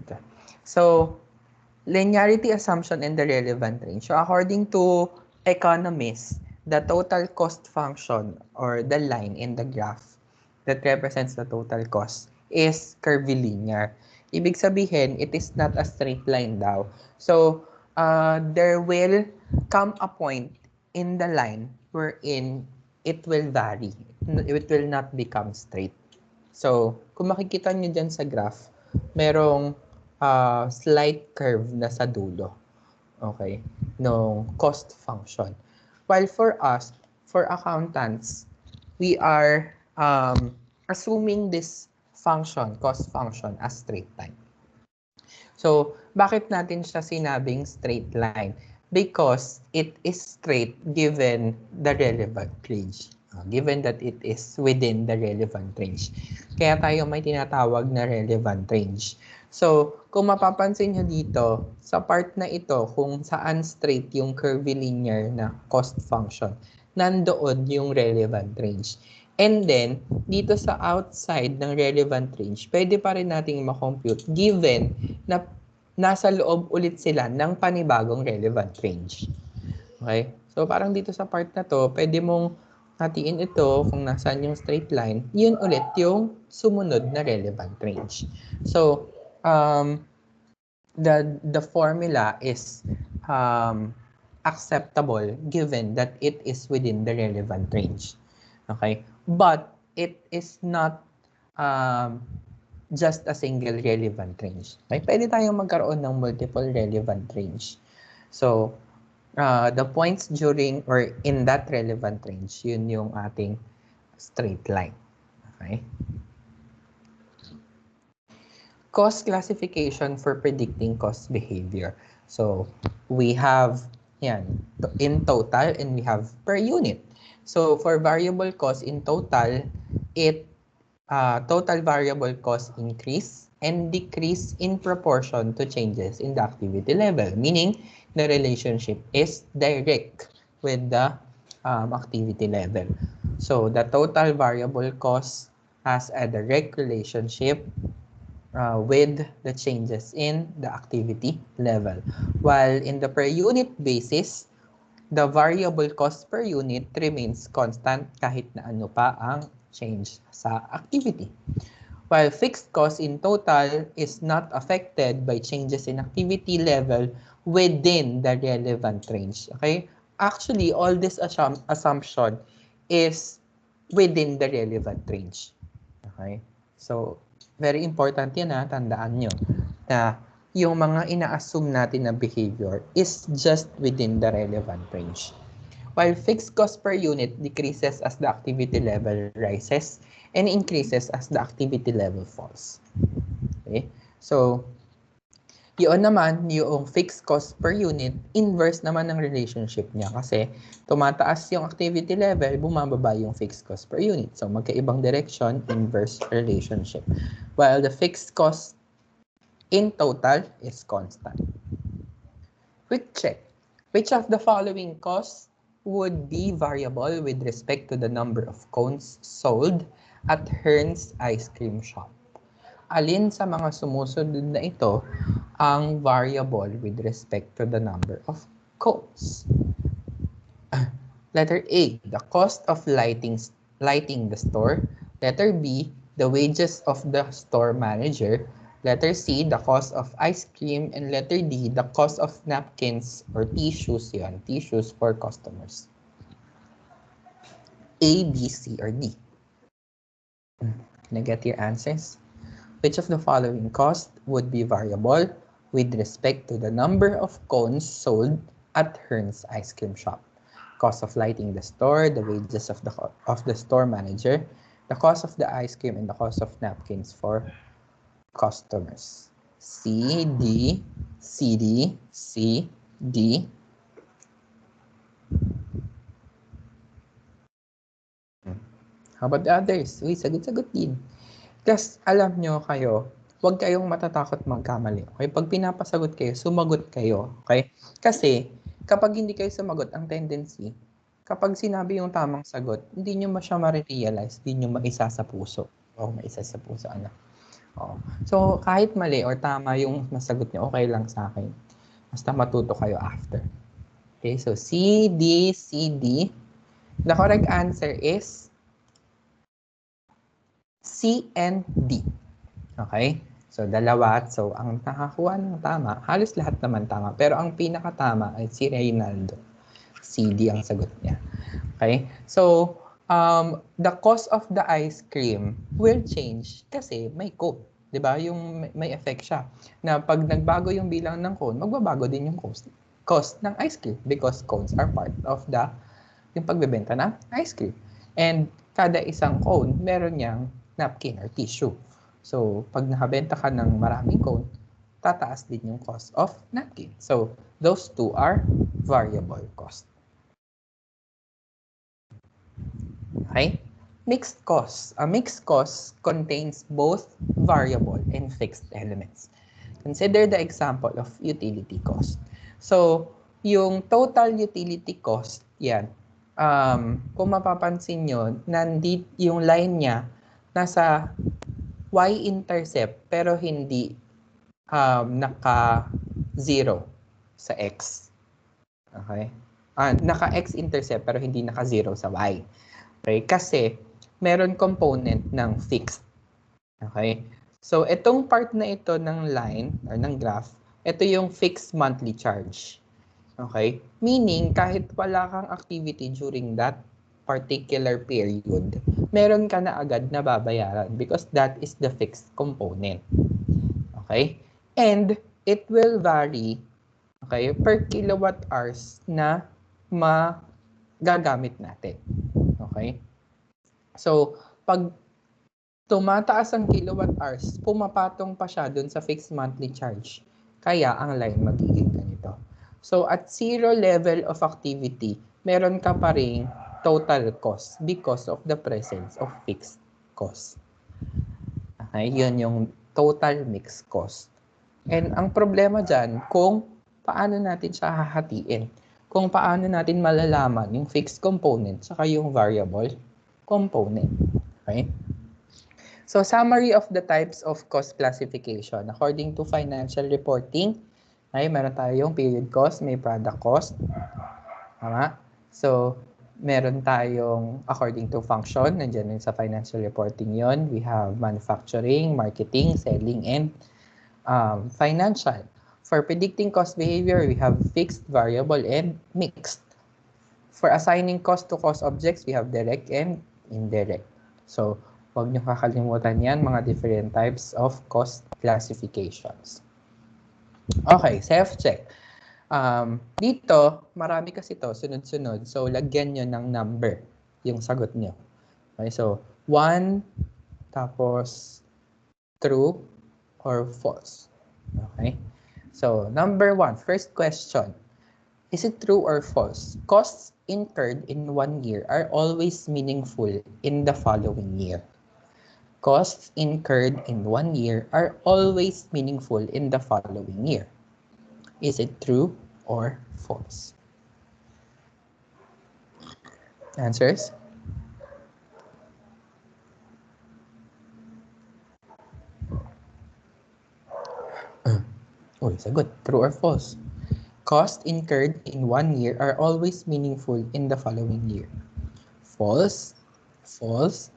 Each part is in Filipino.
Okay. So, linearity assumption and the relevant range. So, according to economists, the total cost function or the line in the graph that represents the total cost is curvilinear. Ibig sabihin, it is not a straight line daw. So, there will come a point in the line wherein it will vary. It will not become straight. So, kung makikita nyo dyan sa graph, merong slight curve na sa dulo. Okay? No cost function. While for us, for accountants, we are assuming this function, cost function, as straight line. So, bakit natin siya sinabing straight line? Because it is straight given the relevant range. Given that it is within the relevant range. Kaya tayo may tinatawag na relevant range. So, kung mapapansin nyo dito, sa part na ito, kung saan straight yung curvilinear na cost function, nandoon yung relevant range. And then, dito sa outside ng relevant range, pwede pa rin nating makompute given na nasa loob ulit sila ng panibagong relevant range. Okay? So, parang dito sa part na to, pwede mong hatiin ito kung nasaan yung straight line, yun ulit yung sumunod na relevant range. So, the formula is acceptable given that it is within the relevant range. Okay? But it is not just a single relevant range. Okay? Pwede tayong magkaroon ng multiple relevant range. So, the points during or in that relevant range, yun yung ating straight line. Okay? Cost classification for predicting cost behavior. So, we have yan, in total and we have per unit. So, for variable cost in total, total variable cost increase and decrease in proportion to changes in the activity level. Meaning, the relationship is direct with the activity level. So, the total variable cost has a direct relationship with the changes in the activity level. While in the per unit basis, the variable cost per unit remains constant kahit na ano pa ang change sa activity. While fixed cost in total is not affected by changes in activity level within the relevant range. Okay? Actually, all this assumption is within the relevant range. Okay? So, very important yan ha, tandaan nyo na yung mga ina-assume natin na behavior is just within the relevant range. While fixed cost per unit decreases as the activity level rises and increases as the activity level falls. Okay? So, yun naman, yung fixed cost per unit, inverse naman ng relationship niya kasi tumataas yung activity level, bumababa yung fixed cost per unit. So, magkaibang direction, inverse relationship. While the fixed cost in total is constant. Quick check. Which of the following costs would be variable with respect to the number of cones sold at Hearn's Ice Cream Shop? Alin sa mga sumusunod na ito ang variable with respect to the number of cones? Letter A, the cost of lighting the store. Letter B, the wages of the store manager. Letter C, the cost of ice cream. And letter D, the cost of napkins or tissues yan, tissues for customers. A, B, C, or D? Can I get your answers? Which of the following costs would be variable with respect to the number of cones sold at Hearn's Ice Cream Shop? Cost of lighting the store, the wages of the store manager, the cost of the ice cream, and the cost of napkins for customers. C, D, C, D, C, D. How about the others? Uy, sagot-sagot din. Kasi alam nyo kayo, huwag kayong matatakot magkamali. Okay? Pag pinapasagot kayo, sumagot kayo. Okay? Kasi, kapag hindi kayo sumagot, ang tendency, kapag sinabi yung tamang sagot, hindi nyo siya ma-realize, hindi nyo maisa sa puso. O maisa sa puso, ano? Oh. So, kahit mali or tama yung nasagot niyo, okay lang sa akin. Basta matuto kayo after. Okay, so C, D, C, D. The correct answer is C and D. Okay? So, dalawa. So, ang nakakuha ng tama, halos lahat naman tama. Pero ang pinakatama ay si Reynaldo. C, D ang sagot niya. Okay? So, the cost of the ice cream will change kasi may cone. 'Di ba? Yung may effect siya. Na pag nagbago yung bilang ng cone, magbabago din yung cost ng ice cream because cones are part of yung pagbebenta ng ice cream. And kada isang cone, meron niyang napkin or tissue. So, pag nakabenta ka ng maraming cone, tataas din yung cost of napkin. So, those two are variable cost. Okay? Mixed cost. A mixed cost contains both variable and fixed elements. Consider the example of utility cost. So, yung total utility cost, yan. Kung mapapansin nyo, nandito yung line niya, nasa y-intercept, pero hindi naka-0 sa x. Okay? Naka-x-intercept, pero hindi naka-0 sa y. Okay? Kasi, meron component ng fixed. Okay? So, itong part na ito ng line, or ng graph, ito yung fixed monthly charge. Okay? Meaning, kahit wala kang activity during that particular period, meron ka na agad na babayaran because that is the fixed component. Okay? And, it will vary, okay, per kilowatt hours na magagamit natin. Okay? So, pag tumataas ang kilowatt hours, pumapatong pa siya dun sa fixed monthly charge. Kaya ang line magiging ganito. So at zero level of activity, meron ka pa ring total cost because of the presence of fixed cost. Okay, yun yung total mixed cost. And ang problema dyan, kung paano natin siya hahatiin. Kung paano natin malalaman yung fixed component saka yung variable component. Okay? So, summary of the types of cost classification. According to financial reporting, ay meron tayong period cost, may product cost. Tama? So, meron tayong according to function, nandiyan yun sa financial reporting yon. We have manufacturing, marketing, selling, and financial. For predicting cost behavior, we have fixed, variable, and mixed. For assigning cost to cost objects, we have direct and indirect. So, huwag niyo kakalimutan yan, mga different types of cost classifications. Okay, self-check. Dito, marami kasi to sunod-sunod. So, lagyan nyo ng number yung sagot nyo. Okay, so, 1, tapos true or false. Okay? So, number 1, first question. Is it true or false? Costs incurred in 1 year are always meaningful in the following year. Costs incurred in 1 year are always meaningful in the following year. Is it true or false? Answers? Uy, sagot. True or false? Costs incurred in 1 year are always meaningful in the following year. False, false,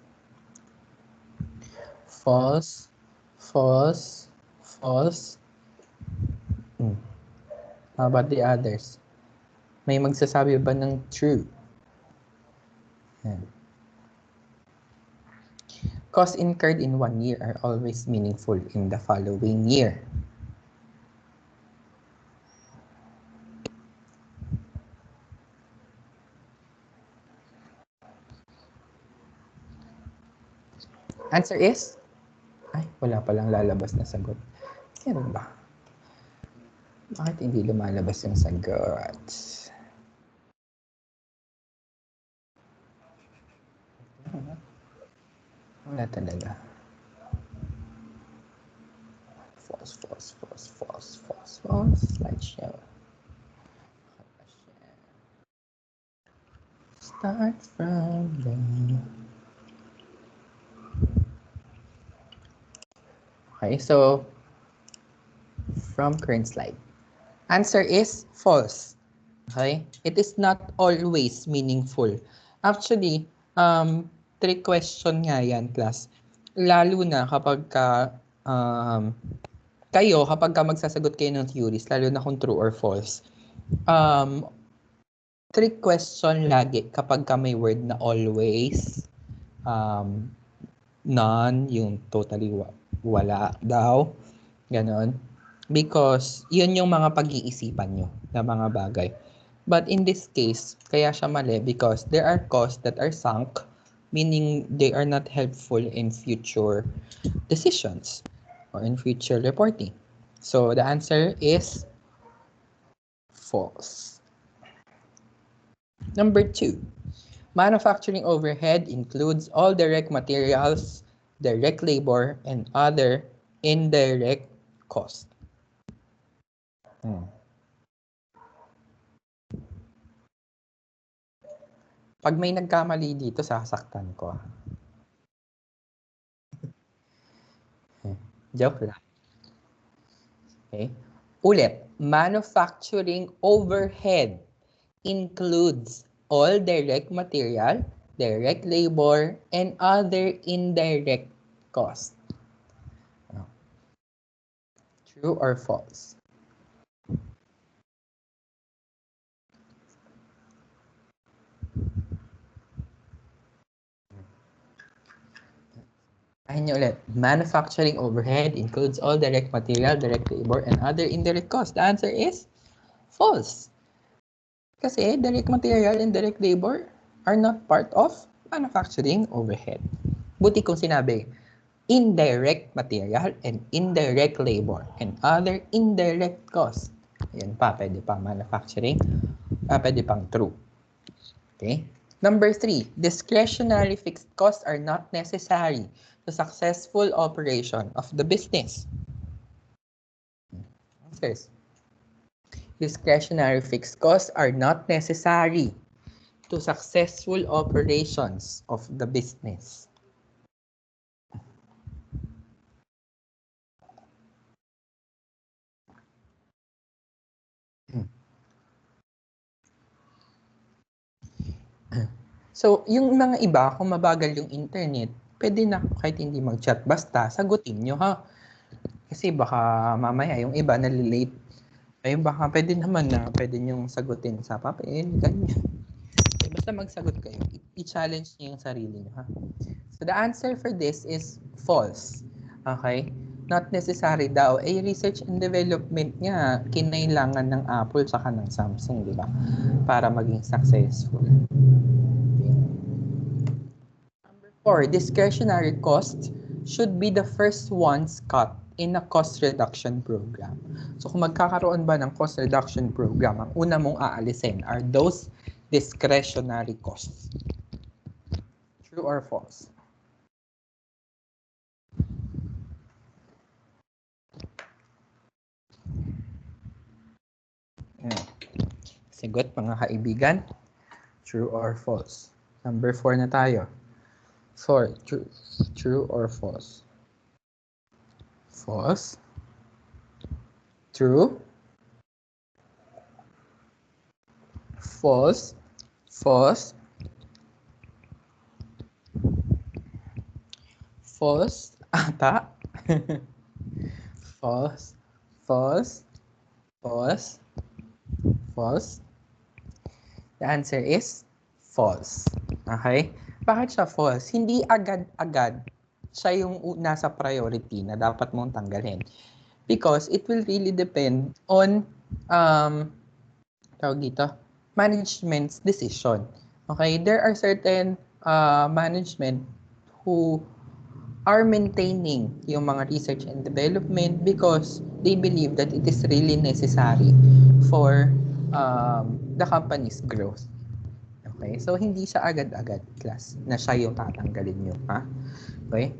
false, false, false. How about the others? May magsasabi ba ng true? Yan. Costs incurred in 1 year are always meaningful in the following year. Answer is? Ay, wala palang lalabas na sagot. Yan ba? Bakit hindi lumalabas yung sagot? Wala talaga. False, false, false, false, false, false. Slideshow. Start from there. Okay, so from current slide. Answer is false. Okay? It is not always meaningful. Actually, trick question nga yan, class. Lalo na kapag kapag magsasagot kayo ng theories, lalo na kung true or false. Trick question lagi kapag may word na always, none, yung totally wala daw, ganon. Because yun yung mga pag-iisipan nyo na mga bagay. But in this case, kaya siya mali because there are costs that are sunk, meaning they are not helpful in future decisions or in future reporting. So the answer is false. Number 2, manufacturing overhead includes all direct materials, direct labor, and other indirect costs. Pag may nagkamali dito, sasaktan ko. Joke lang. Okay. Ulit, manufacturing overhead includes all direct material, direct labor, and other indirect costs. True or false? Ayan nyo ulit. Manufacturing overhead includes all direct material, direct labor, and other indirect costs. The answer is false. Kasi direct material and direct labor are not part of manufacturing overhead. Buti kung sinabi, indirect material and indirect labor and other indirect costs. Ayan pa, pwede pa manufacturing, pwede pang true. Okay? Number 3, discretionary fixed costs are not necessary to successful operation of the business. Answers. Discretionary fixed costs are not necessary to successful operations of the business. So, yung mga iba, kung mabagal yung internet, pwede na kahit hindi mag-chat. Basta, sagutin nyo ha. Kasi baka mamaya yung iba nalilate. Ay, baka pwede naman na pwede nyong sagutin sa papel, ganyan. Basta magsagot kayo. I-challenge nyo yung sarili nyo ha. So, the answer for this is false. Okay? Not necessary daw. Research and development nga, kinailangan ng Apple saka ng Samsung, di ba? Para maging successful. 4, discretionary costs should be the first ones cut in a cost reduction program. So kung magkakaroon ba ng cost reduction program, ang una mong aalisin are those discretionary costs. True or false? Sigot mga kaibigan. True or false? Number 4 na tayo. 4. True or false? False. True. False. False. False. Ata. False. False. False. False. The answer is false. Okay? Bakit siya false? Hindi agad-agad siya yung nasa priority na dapat mong tanggalin. Because it will really depend on tawag dito, management's decision. Okay? There are certain management who are maintaining yung mga research and development because they believe that it is really necessary for the company's growth. Okay? So, hindi siya agad-agad, class, na siya yung tatanggalin nyo. Ha? Okay?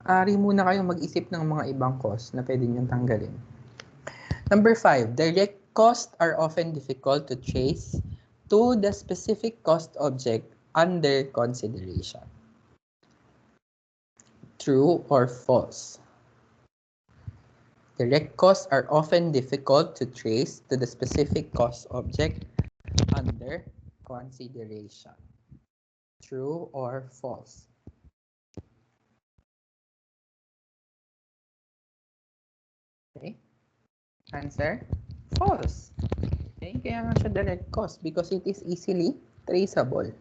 Ari muna kayong mag-isip ng mga ibang costs na pwede nyo tanggalin. Number 5, direct costs are often difficult to trace to the specific cost object under consideration. True or false? Direct costs are often difficult to trace to the specific cost object under consideration. True or false? Okay. Answer? False. Okay, kaya nga siya direct cost because it is easily traceable.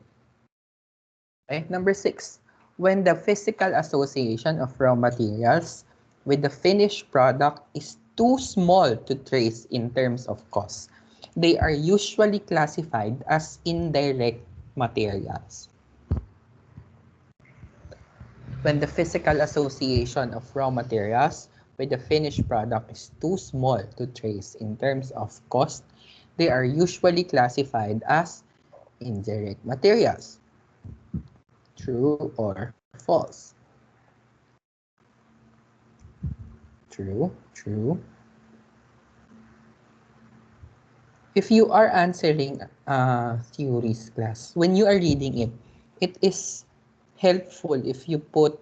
Okay, number 6. When the physical association of raw materials with the finished product is too small to trace in terms of cost, they are usually classified as indirect materials. When the physical association of raw materials with the finished product is too small to trace in terms of cost, they are usually classified as indirect materials. True or false? True, true. If you are answering theories class, when you are reading it, it is helpful if you put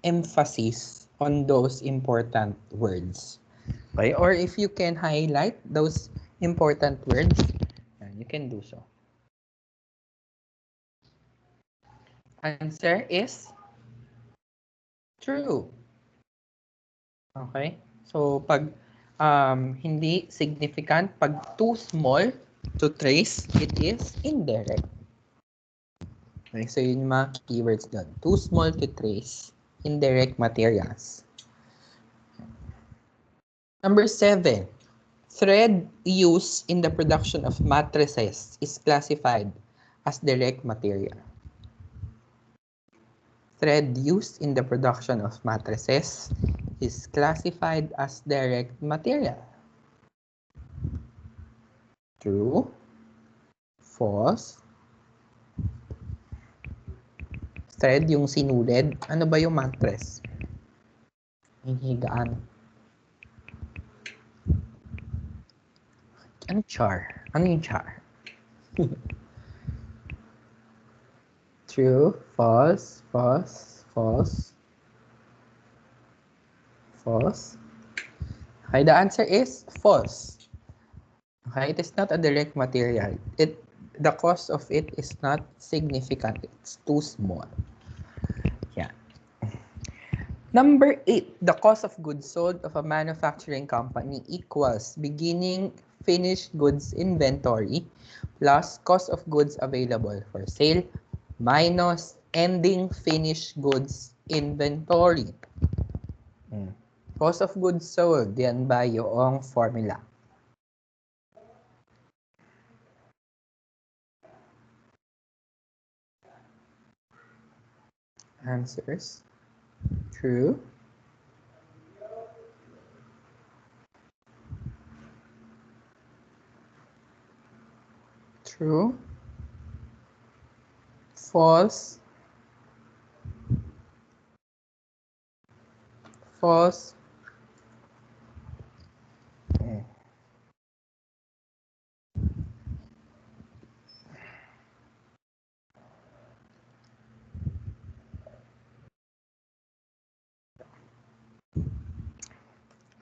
emphasis on those important words. Okay? Or if you can highlight those important words, you can do so. Answer is true. Okay? So, pag hindi significant, pag too small to trace, it is indirect. Okay, so yun yung mga keywords doon. Too small to trace, indirect materials. Number 7, thread used in the production of mattresses is classified as direct material. Thread used in the production of mattresses is classified as direct material. True? False? Thread yung sinulid. Ano ba yung mattress? Yung higaan. Ano char? Ano yung char? True? False? False? False? False? Okay, the answer is false. Okay, it is not a direct material. The cost of it is not significant. It's too small. Yeah. Number 8, the cost of goods sold of a manufacturing company equals beginning finished goods inventory plus cost of goods available for sale minus ending finished goods inventory. Cost of goods sold, yan ba yung formula? Answers. True. True. False. False.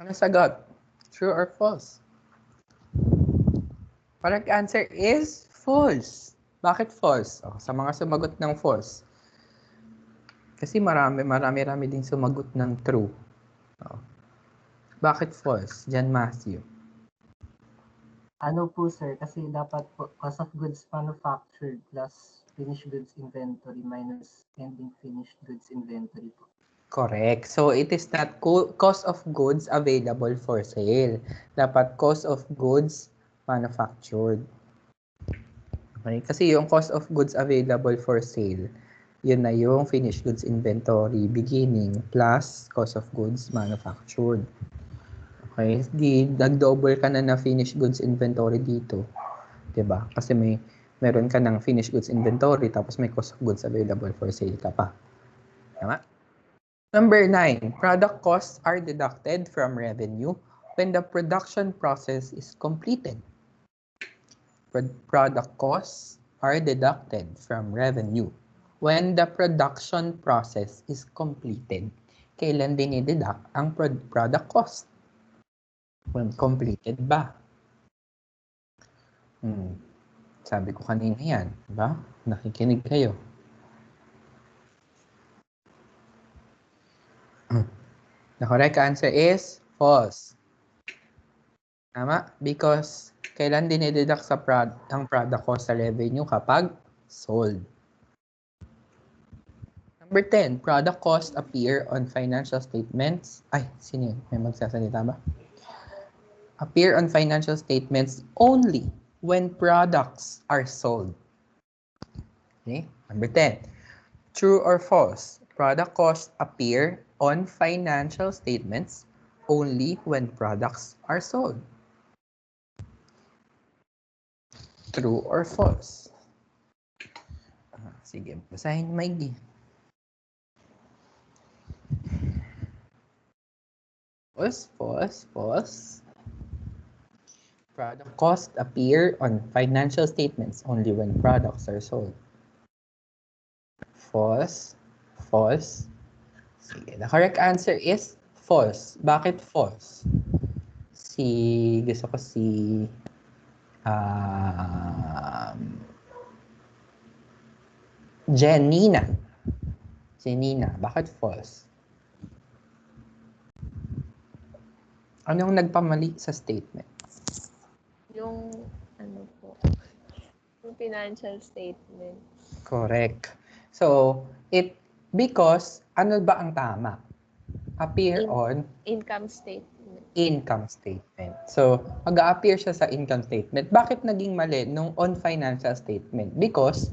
Ano sagot? True or false? Correct answer is false. Bakit false? Oh, sa mga sumagot ng false. Kasi marami din sumagot ng true. Oh. Bakit false? John Matthew. Ano po sir, kasi dapat po cost of goods manufactured plus finished goods inventory minus ending finished goods inventory po. Correct. So, it is not cost of goods available for sale. Dapat cost of goods manufactured. Okay? Kasi yung cost of goods available for sale, yun na yung finished goods inventory beginning plus cost of goods manufactured. Okay? Di nag-double ka na finished goods inventory dito. 'Di ba? Kasi meron ka ng finished goods inventory tapos may cost of goods available for sale ka pa. Tama? Number 9, product costs are deducted from revenue when the production process is completed. Product costs are deducted from revenue when the production process is completed. Kailan dinideduct ang product cost? When completed ba? Sabi ko kanina yan, diba? Nakikinig kayo. The correct answer is false. Tama? Because kailan dinideduct sa ang product cost sa revenue kapag sold. Number 10, product cost appear on financial statements. Ay, sino yun? May magsasalita ba? Appear on financial statements only when products are sold. Okay? Number 10, true or false? Product costs appear on financial statements only when products are sold. True or false? Sige, basahin maigi. False. Product costs appear on financial statements only when products are sold. False. Sige, the correct answer is false. Bakit false? Gusto ko si Jenina. Bakit false? Anong nagpamali sa statement? Yung financial statement. Correct. So, because ano ba ang tama? Appear on income statement. So, mag-a-appear siya sa income statement. Bakit naging mali nung on financial statement? Because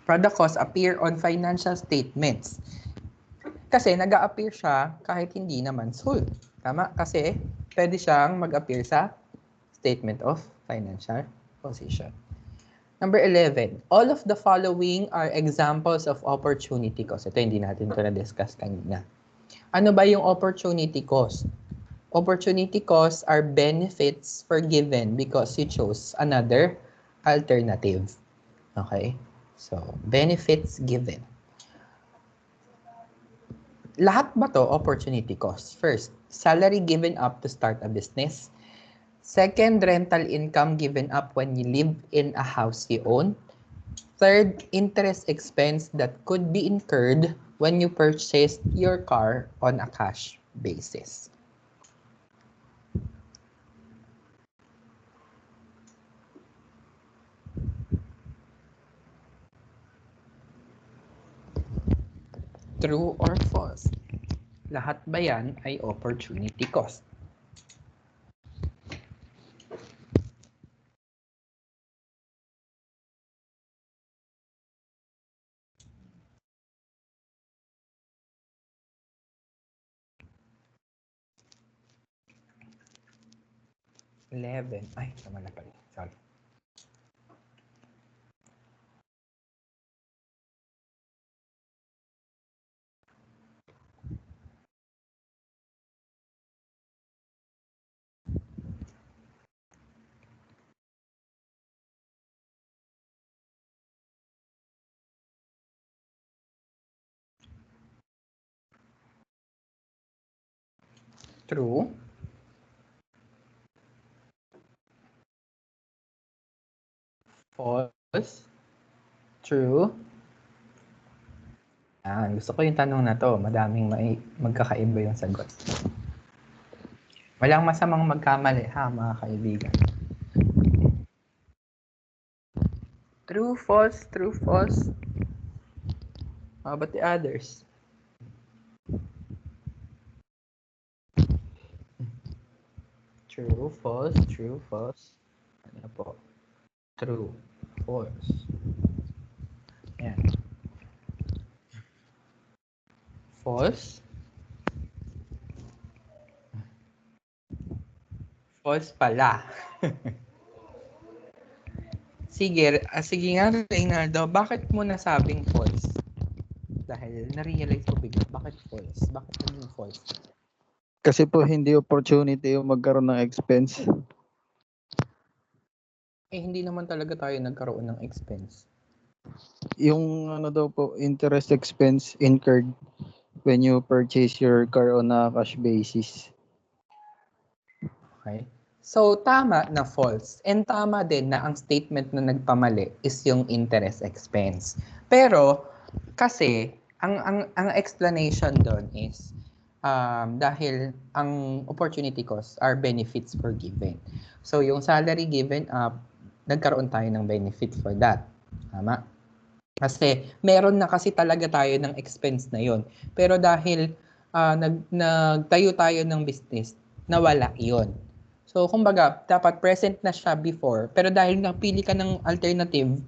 product costs appear on financial statements. Kasi nag-a-appear siya kahit hindi naman sold. Tama? Kasi pwede siyang mag-appear sa statement of financial position. Number 11, all of the following are examples of opportunity cost. Ito hindi natin ito na-discuss kanina. Ano ba yung opportunity cost? Opportunity costs are benefits forgiven because you chose another alternative. Okay? So, benefits given. Lahat ba to opportunity cost? First, salary given up to start a business. Second, rental income given up when you live in a house you own. Third, interest expense that could be incurred when you purchased your car on a cash basis. True or false? Lahat ba yan ay opportunity cost? Ay, tama na pala. Sorry. True. False. True. Gusto ko yung tanong na to. Madaming magkakaiba yung sagot. Walang masamang magkamali ha, mga kaibigan. True, false, true, false. How about the others? True, false, true, false. Ano po? True, false. Yan. False. False pala. Sige nga, Reynaldo, bakit mo nasabing false? Dahil na-realize ko bigla, bakit false? Bakit naging false? Kasi po hindi opportunity yung magkaroon ng expense. Hindi naman talaga tayo nagkaroon ng expense. Yung ano daw po, interest expense incurred when you purchase your car on a cash basis. Okay? So, tama na false. And tama din na ang statement na nagpamali is yung interest expense. Pero, kasi, ang explanation doon is, dahil ang opportunity costs are benefits for given. So, yung salary given up, nagkaroon tayo ng benefit for that. Tama? Kasi, meron na kasi talaga tayo ng expense na yon. Pero dahil nagtayo tayo ng business, nawala yon. So, kumbaga, dapat present na siya before, pero dahil napili ka ng alternative,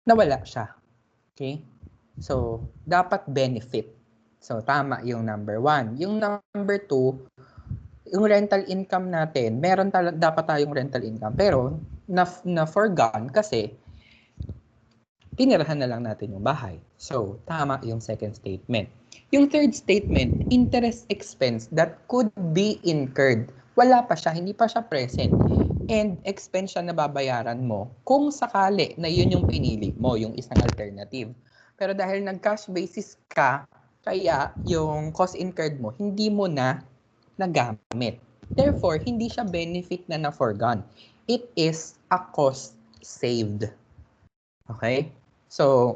nawala siya. Okay? So, dapat benefit. So, tama yung number 1. Yung number 2, yung rental income natin, meron dapat tayong rental income, pero na-forgone kasi tinirahan na lang natin yung bahay. So, tama yung second statement. Yung third statement, interest expense that could be incurred. Wala pa siya, hindi pa siya present. And expense siya na babayaran mo kung sakali na yun yung pinili mo, yung isang alternative. Pero dahil nag-cash basis ka, kaya yung cost incurred mo, hindi mo na nagamit. Therefore, hindi siya benefit na na-forgone. It is a cost saved. Okay? So,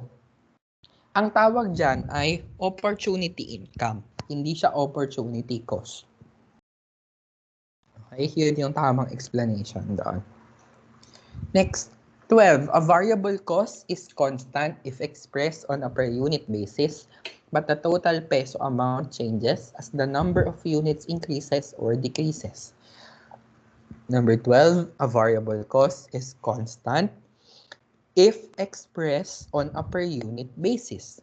ang tawag dyan ay opportunity income. Hindi siya opportunity cost. Okay, yun yung tamang explanation doon. Next, 12. A variable cost is constant if expressed on a per unit basis, but the total peso amount changes as the number of units increases or decreases. Number 12, a variable cost is constant if expressed on a per unit basis,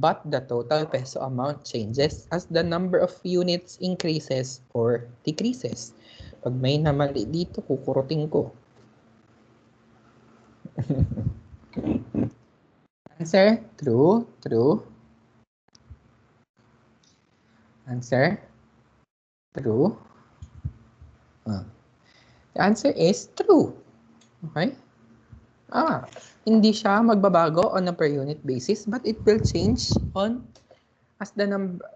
but the total peso amount changes as the number of units increases or decreases. Pag may namali dito, kukurutin ko. Answer, true, true. Answer, true. The answer is true. Okay? Hindi siya magbabago on a per unit basis, but it will change on as the number,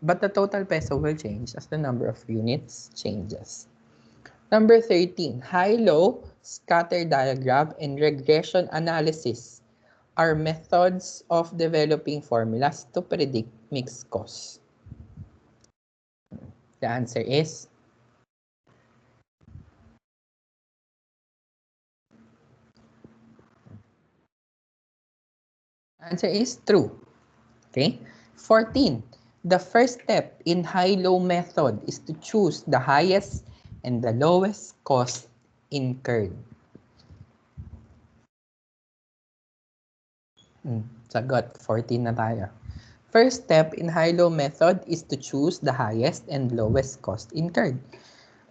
but the total peso will change as the number of units changes. Number 13, high-low, scatter diagram, and regression analysis are methods of developing formulas to predict mixed costs. The answer is true. Okay. 14. The first step in high-low method is to choose the highest and the lowest cost incurred. Sagot, 14 na tayo. First step in high-low method is to choose the highest and lowest cost incurred.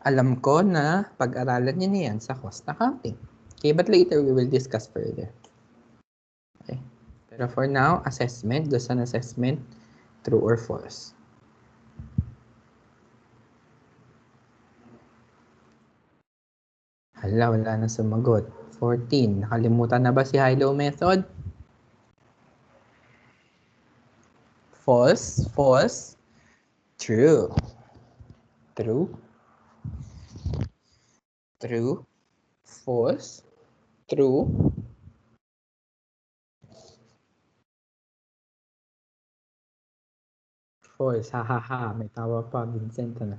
Alam ko na pag-aralan niyo na yan sa cost accounting. Okay, but later we will discuss further. Okay. Pero for now, assessment, doon sa assessment, true or false. Hala, wala na sumagot. 14. Nakalimutan na ba si high-low method? False, false, true. True. True. False. True. False. Ha ha ha. May tawa pa. Vincent na.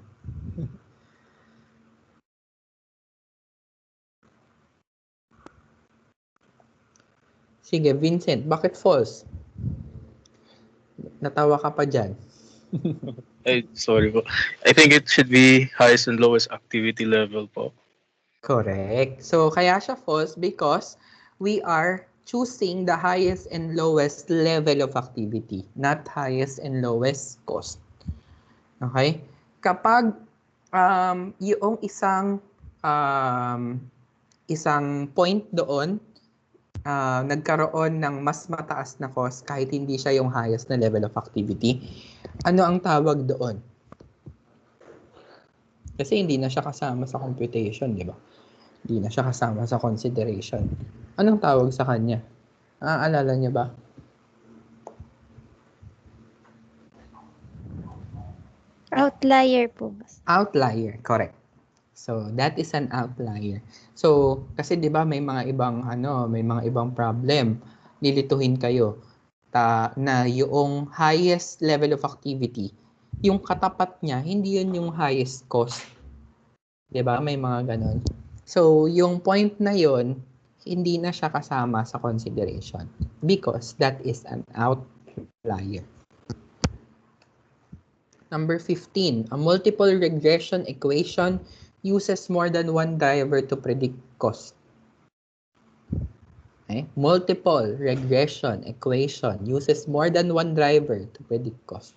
Sige, Vincent. Bakit false? Natawa ka pa dyan. Sorry po. I think it should be highest and lowest activity level po. Correct. So, kaya siya false because we are choosing the highest and lowest level of activity, not highest and lowest cost. Okay? Kapag yung isang point doon, nagkaroon ng mas mataas na cost kahit hindi siya yung highest na level of activity, ano ang tawag doon? Kasi hindi na siya kasama sa computation, di ba? Hindi na siya kasama sa consideration. Anong tawag sa kanya? Naaalala niyo ba? Outlier po ba? Outlier, correct. So that is an outlier. So kasi 'di ba may mga ibang problem. Lilituhin kayo na yung highest level of activity, yung katapat niya hindi yun yung highest cost. 'Di ba? May mga ganon. So yung point na yun hindi na siya kasama sa consideration because that is an outlier. Number 15, a multiple regression equation uses more than one driver to predict cost. Okay? Multiple regression equation uses more than one driver to predict cost.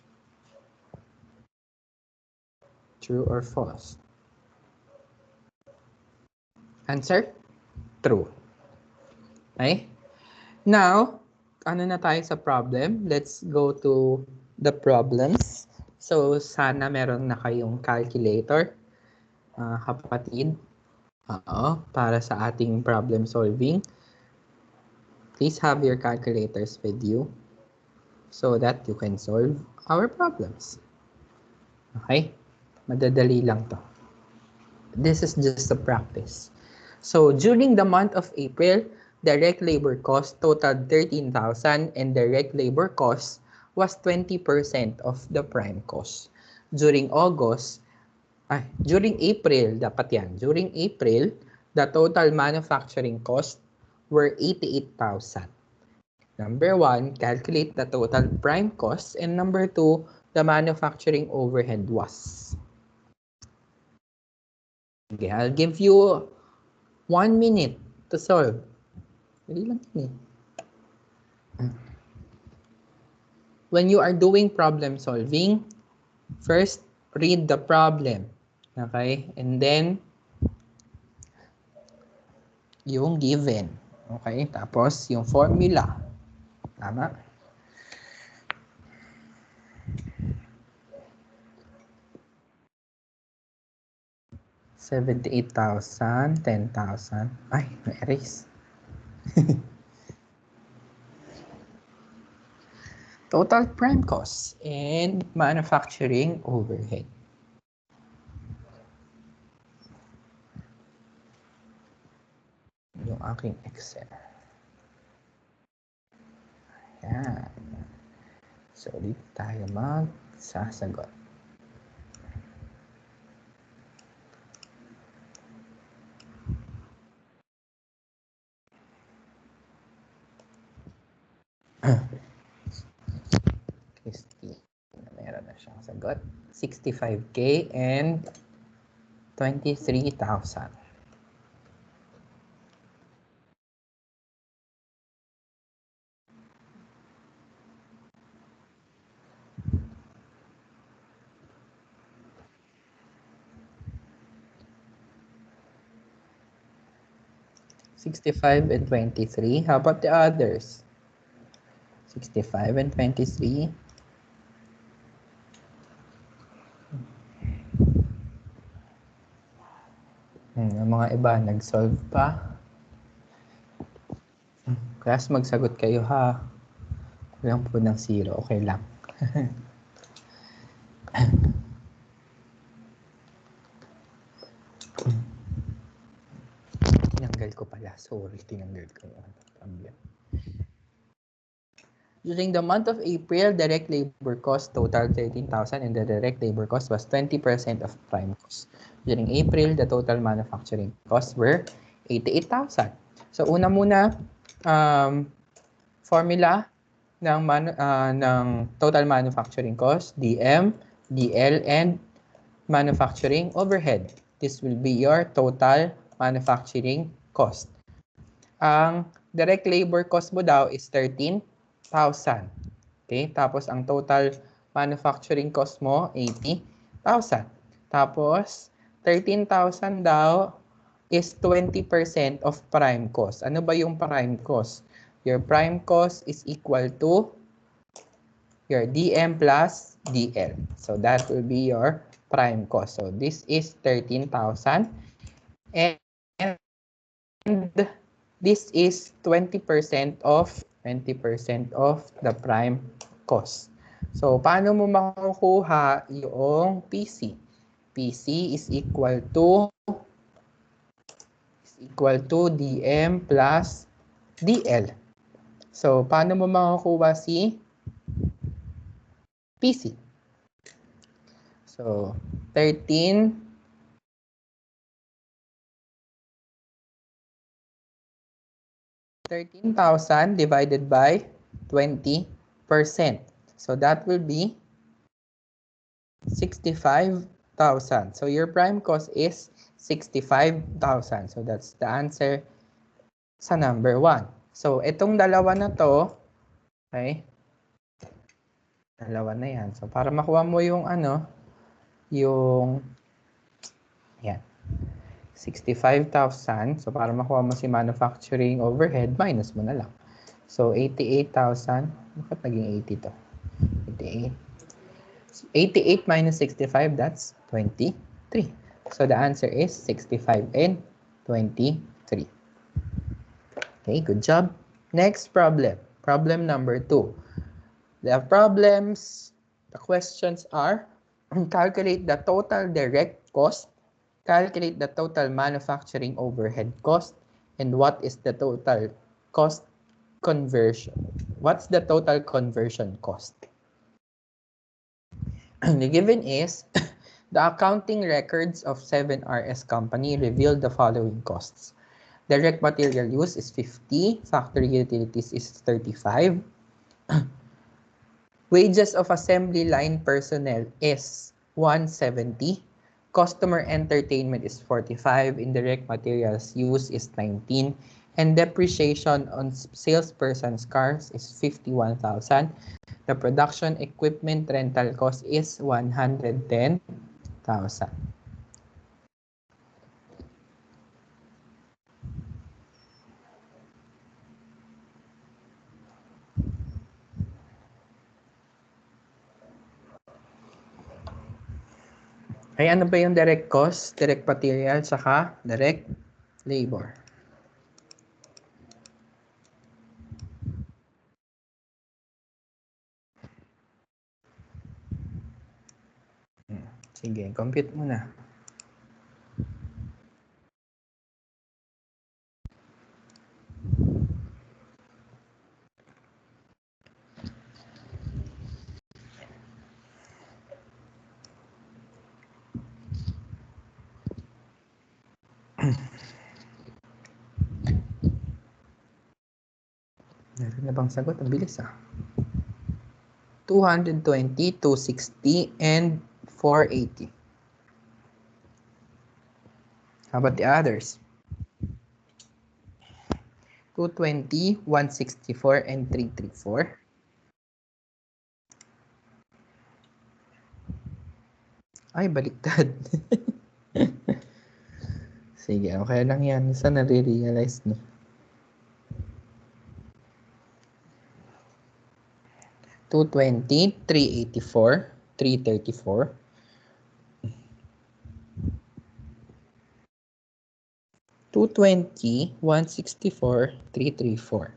True or false? Answer? True. Okay? Now, ano na tayo sa problem? Let's go to the problems. So, sana meron na kayong calculator. Kapatid, para sa ating problem solving. Please have your calculators with you so that you can solve our problems. Okay? Madadali lang to. This is just a practice. So, during the month of April, direct labor cost totaled 13,000 and direct labor cost was 20% of the prime cost. During April, dapat yan. During April, the total manufacturing cost were 88,000. Number 1, calculate the total prime cost. And number 2, the manufacturing overhead was. Okay, I'll give you 1 minute to solve. Dali lang yun eh. When you are doing problem solving, first, read the problem. Okay? And then, yung given. Okay? Tapos, yung formula. Tama? $78,000, $10,000. Ay, na-erase. Total prime cost and manufacturing overhead. Yung aking Excel. Ayan. So, dito tayo magsasagot. Christine, meron na siyang sagot. 65K and 23,000. $65 and 23. How about the others? 65 and 23. Ang mga iba, nag-solve pa. Class, magsagot kayo ha. Kulang po ng 0. Okay lang. Tinanggal ko pala. Sorry, tinanggal ko yung problem. During the month of April, direct labor cost totaled 13,000 and the direct labor cost was 20% of prime cost. During April, the total manufacturing costs were 88,000. So una muna, formula ng total manufacturing cost, DM, DL, and manufacturing overhead. This will be your total manufacturing cost. Ang direct labor cost mo daw is 13,000. Okay? Tapos ang total manufacturing cost mo 80,000. Tapos 13,000 daw is 20% of prime cost. Ano ba yung prime cost? Your prime cost is equal to your DM plus DL. So that will be your prime cost. So this is 13,000 and this is 20% of the prime cost. So, paano mo makukuha yung PC? PC is equal to DM plus DL. So, paano mo makukuha si PC? So, 13 13,000 divided by 20%. So that will be 65,000. So your prime cost is 65,000. So that's the answer sa number 1. So itong dalawa na to, okay? Dalawa na yan. So para makuha mo yung yan. 65,000. So para makuha mo si manufacturing overhead, minus mo na lang. So 88,000. Bakit naging 80 to? 88 minus 65, that's 23. So the answer is 65 and 23. Okay, good job. Next problem. Problem number 2. The questions are calculate the total direct cost, calculate the total manufacturing overhead cost, and what is the total cost conversion? What's the total conversion cost? The given is the accounting records of 7RS company revealed the following costs. Direct material use is 50, factory utilities is 35. Wages of assembly line personnel is 170. Customer entertainment is 45. Indirect materials use is 19. And depreciation on salesperson's cars is 51,000. The production equipment rental cost is 110,000. Ay, ano ba yung direct cost, direct material, saka direct labor? Sige, compute mo na. Meron na bang sagot? Ang bilis 220, 260, and 480. How about the others? 220, 164, and 334. Ay, baliktad. Sige, okay lang yan. Isa nare-realize no. 220, 384, 334. 220, 164, 334.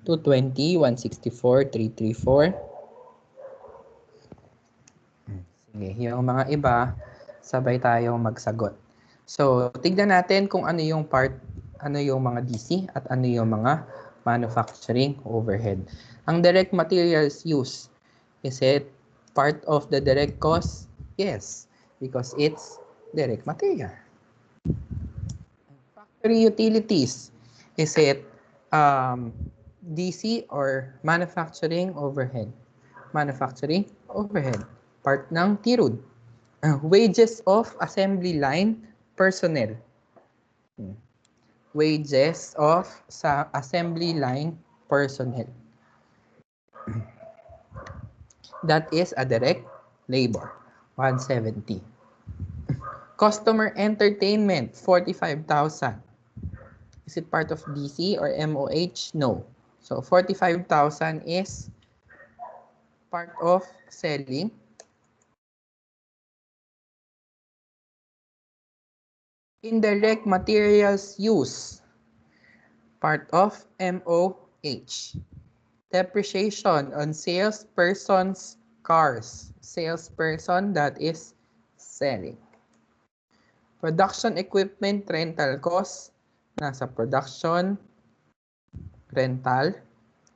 Two 20, 164, 334. Sige, yung mga iba, sabay tayong magsagot. So, tignan natin kung ano yung mga DC at ano yung mga manufacturing overhead. Ang direct materials use, is it part of the direct cost? Yes, because it's direct material. Factory utilities, is it DC or manufacturing overhead? Manufacturing overhead. Part ng TIRUD. Wages of assembly line personnel. Wages of assembly line personnel. That is a direct labor. 170. Customer entertainment, 45,000. Is it part of DC or MOH? No. So 45,000 is part of selling. Indirect materials use. Part of MOH. Depreciation on salesperson's cars. Salesperson, that is selling. Production equipment rental cost. Nasa production, rental,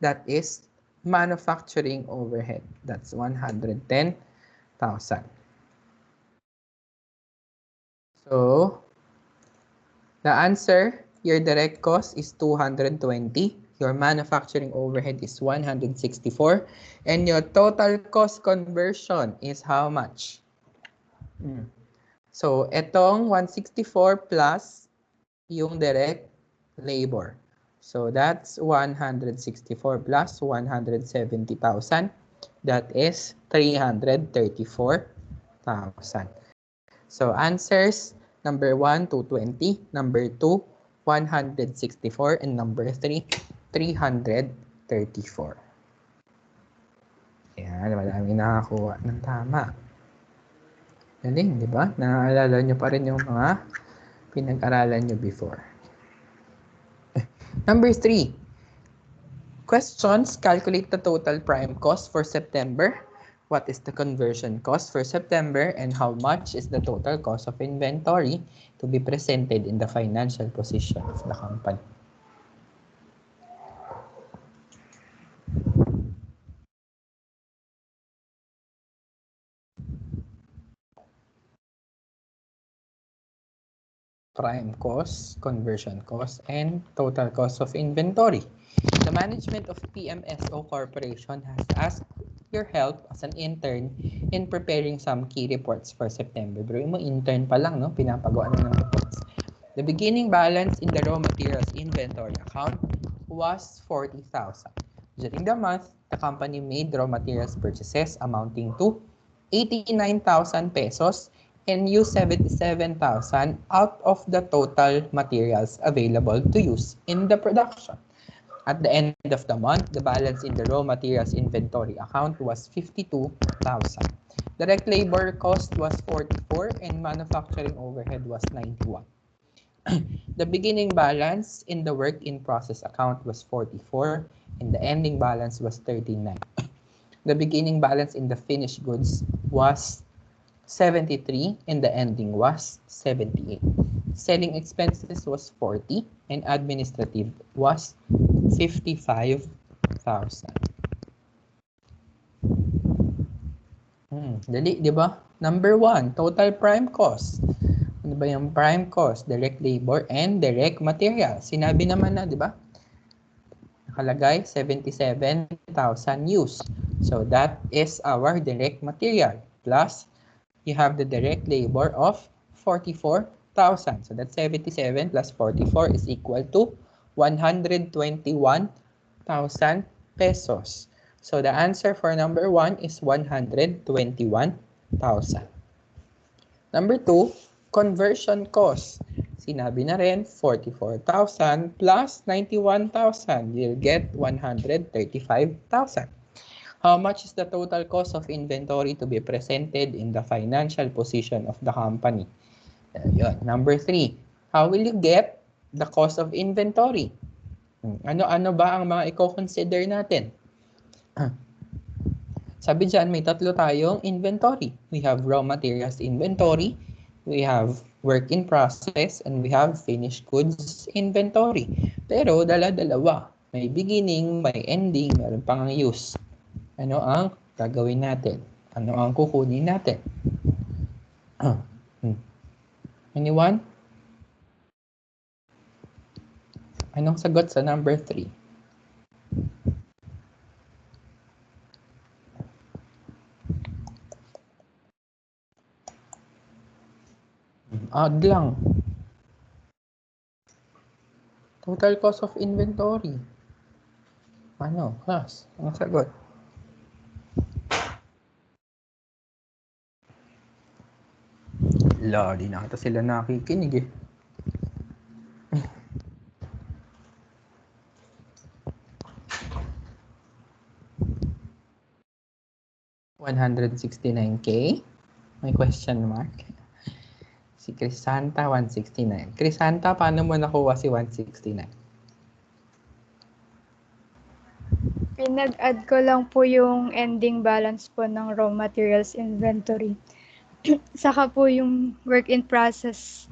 that is manufacturing overhead. That's 110,000. So, the answer, your direct cost is 220. Your manufacturing overhead is 164. And your total cost conversion is how much? So, etong 164 plus yung direct labor. So, that's 164 plus 170,000. That is 334,000. So, answers, number 1, 220. Number 2, 164. And number 3, 334. Ayan, maraming nakakuha ng tama. Galing, di ba? Naaalala nyo pa rin yung mga pinag-aralan nyo before. Number 3. Questions, calculate the total prime cost for September. What is the conversion cost for September and how much is the total cost of inventory to be presented in the financial position of the company? Prime cost, conversion cost, and total cost of inventory. The management of PMSO Corporation has asked your help as an intern in preparing some key reports for September. Bro, mo intern pa lang, no? Pinapagawa na ng reports. The beginning balance in the raw materials inventory account was 40,000. During the month, the company made raw materials purchases amounting to 89,000 pesos and use 77,000 out of the total materials available to use in the production. At the end of the month, the balance in the raw materials inventory account was 52,000. Direct labor cost was 44 and manufacturing overhead was 91. The beginning balance in the work in process account was 44 and the ending balance was 39. The beginning balance in the finished goods was 73 and the ending was 78. Selling expenses was 40 and administrative was 55,000. Dali, di ba? Number 1, total prime cost. Ano ba yung prime cost? Direct labor and direct material. Sinabi naman na, di ba? Nakalagay, 77,000 use. So that is our direct material. Plus, you have the direct labor of 44,000. So that's 77 plus 44 is equal to 121,000 pesos. So the answer for number 1 is 121,000. Number 2, conversion cost. Sinabi na rin, 44,000 plus 91,000. You'll get 135,000. How much is the total cost of inventory to be presented in the financial position of the company? Number 3, how will you get the cost of inventory? Ano ba ang mga i-consider natin? Sabi dyan, may tatlo tayong inventory. We have raw materials inventory, we have work in process, and we have finished goods inventory. Pero dala-dalawa. May beginning, may ending, meron pang use. Ano ang gagawin natin? Ano ang kukunin natin? Anyone? Anong sagot sa number 3? Odd lang. Total cost of inventory. Ano, class? Anong sagot? Di na ata sila nakikinig eh. $169K? May question mark. Si Crisanta, 169. Crisanta, paano mo nakuha si 169? Pinag-add ko lang po yung ending balance po ng raw materials inventory. Saka po yung work in process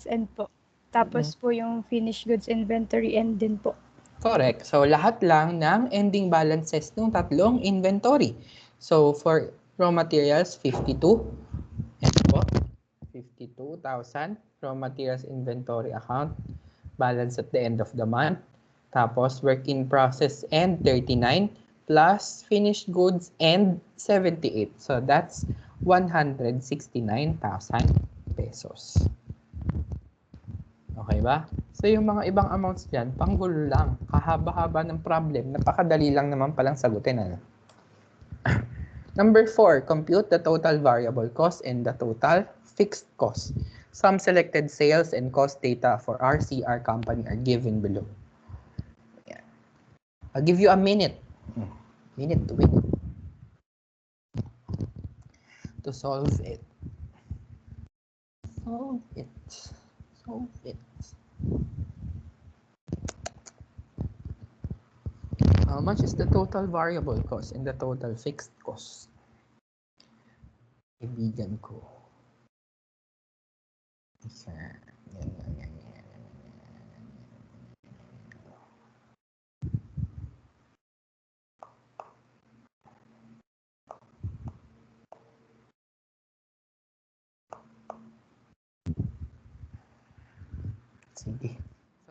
end po. Tapos po yung finished goods inventory end din po. Correct. So, lahat lang ng ending balances ng tatlong inventory. So, for raw materials, 52. Ito po, 52,000 raw materials inventory account. Balance at the end of the month. Tapos, work in process and 39 plus finished goods and 78. So, that's 169,000 pesos. Okay ba? So, yung mga ibang amounts dyan, panggulo lang. Kahaba-haba ng problem. Napakadali lang naman palang sagutin. Ano? Number 4, compute the total variable cost and the total fixed cost. Some selected sales and cost data for RCR company are given below. Yan. I'll give you a minute. Minute to win. To solve it. Solve it. Solve it. How much is the total variable cost and the total fixed cost? Kaibigan ko. Sige.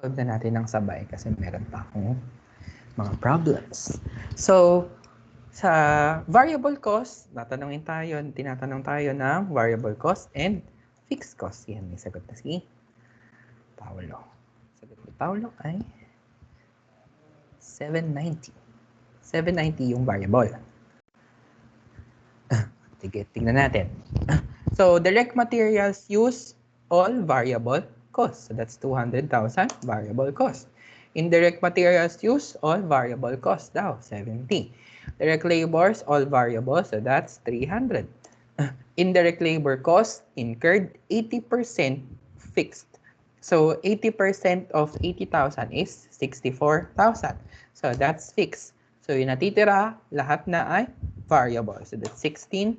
Solve na natin ng sabay kasi meron pa akong mga problems. So, sa variable cost, tinatanong tayo ng variable cost and fixed cost. Yan, may sagot na si Paolo. Sagot ni Paolo ay 790. 790 yung variable. Sige, tingnan natin. So, direct materials use all variable cost. So, that's 200,000 variable cost. Indirect materials use all variable cost daw, 70. Direct labors, all variable, so that's 300. Indirect labor cost incurred 80% fixed. So 80% of 80,000 is 64,000. So that's fixed. So yung natitira, lahat na ay variable. So that's 16,000.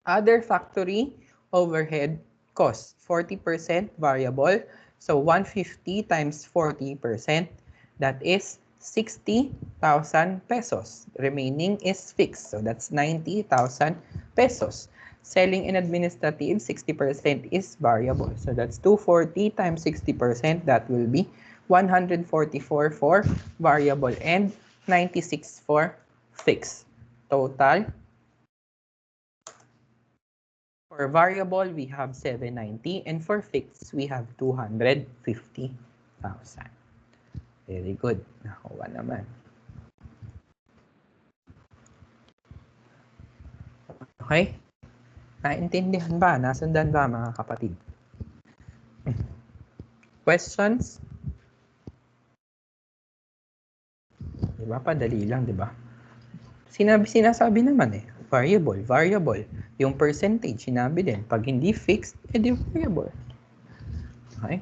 Other factory overhead cost, 40% variable. So 150 times 40%, that is 60,000 pesos. Remaining is fixed. So that's 90,000 pesos. Selling and administrative, 60% is variable. So that's 240 times 60%. That will be 144 for variable and 96 for fixed. Total. For variable, we have 790. And for fixed, we have 250,000. Very good. Nakuha naman. Okay? Naintindihan ba? Nasundan ba mga kapatid? Questions? Diba? Padali lang, diba? Sinasabi naman eh. Variable. Yung percentage, sinabi din. Pag hindi fixed, edi variable. Okay?